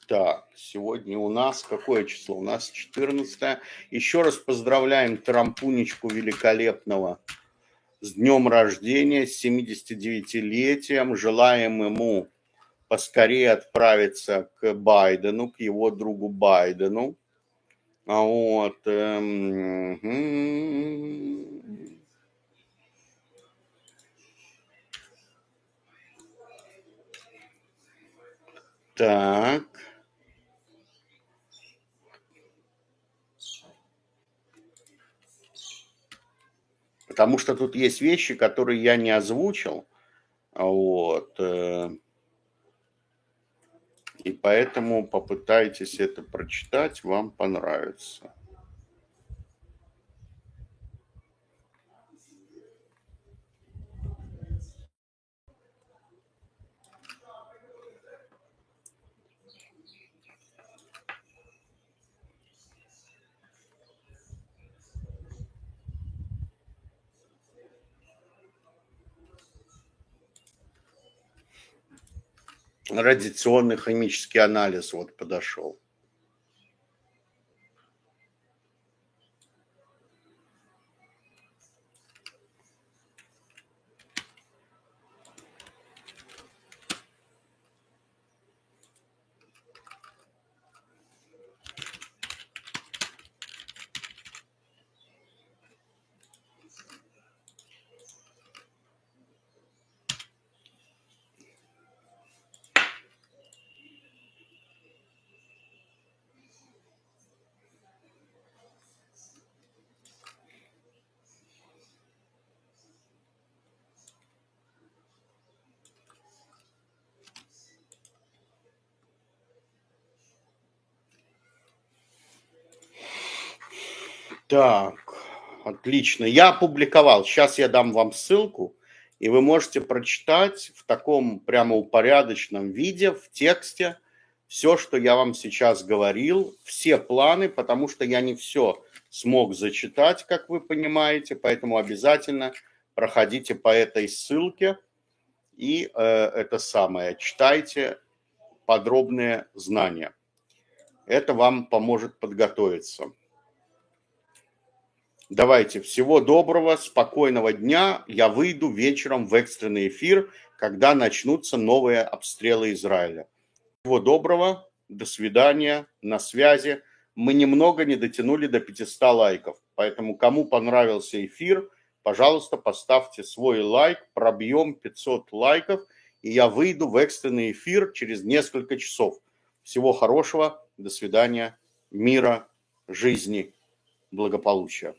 Так, сегодня у нас какое число? У нас 14. Еще раз поздравляем Трампунечку великолепного с днем рождения, с 79-летием. Желаем ему поскорее отправиться к Байдену, к его другу Байдену. Вот. Так. Потому что тут есть вещи, которые я не озвучил. Вот. И поэтому попытайтесь это прочитать, вам понравится. Радиационный химический анализ вот подошел. Так, отлично. Я опубликовал. Сейчас я дам вам ссылку, и вы можете прочитать в таком прямо упорядоченном виде, в тексте, все, что я вам сейчас говорил, все планы, потому что я не все смог зачитать, как вы понимаете, поэтому обязательно проходите по этой ссылке и это самое, читайте подробные знания. Это вам поможет подготовиться. Давайте, всего доброго, спокойного дня. Я выйду вечером в экстренный эфир, когда начнутся новые обстрелы Израиля. Всего доброго, до свидания, на связи. Мы немного не дотянули до 500 лайков, поэтому кому понравился эфир, пожалуйста, поставьте свой лайк, пробьем 500 лайков, и я выйду в экстренный эфир через несколько часов. Всего хорошего, до свидания, мира, жизни, благополучия.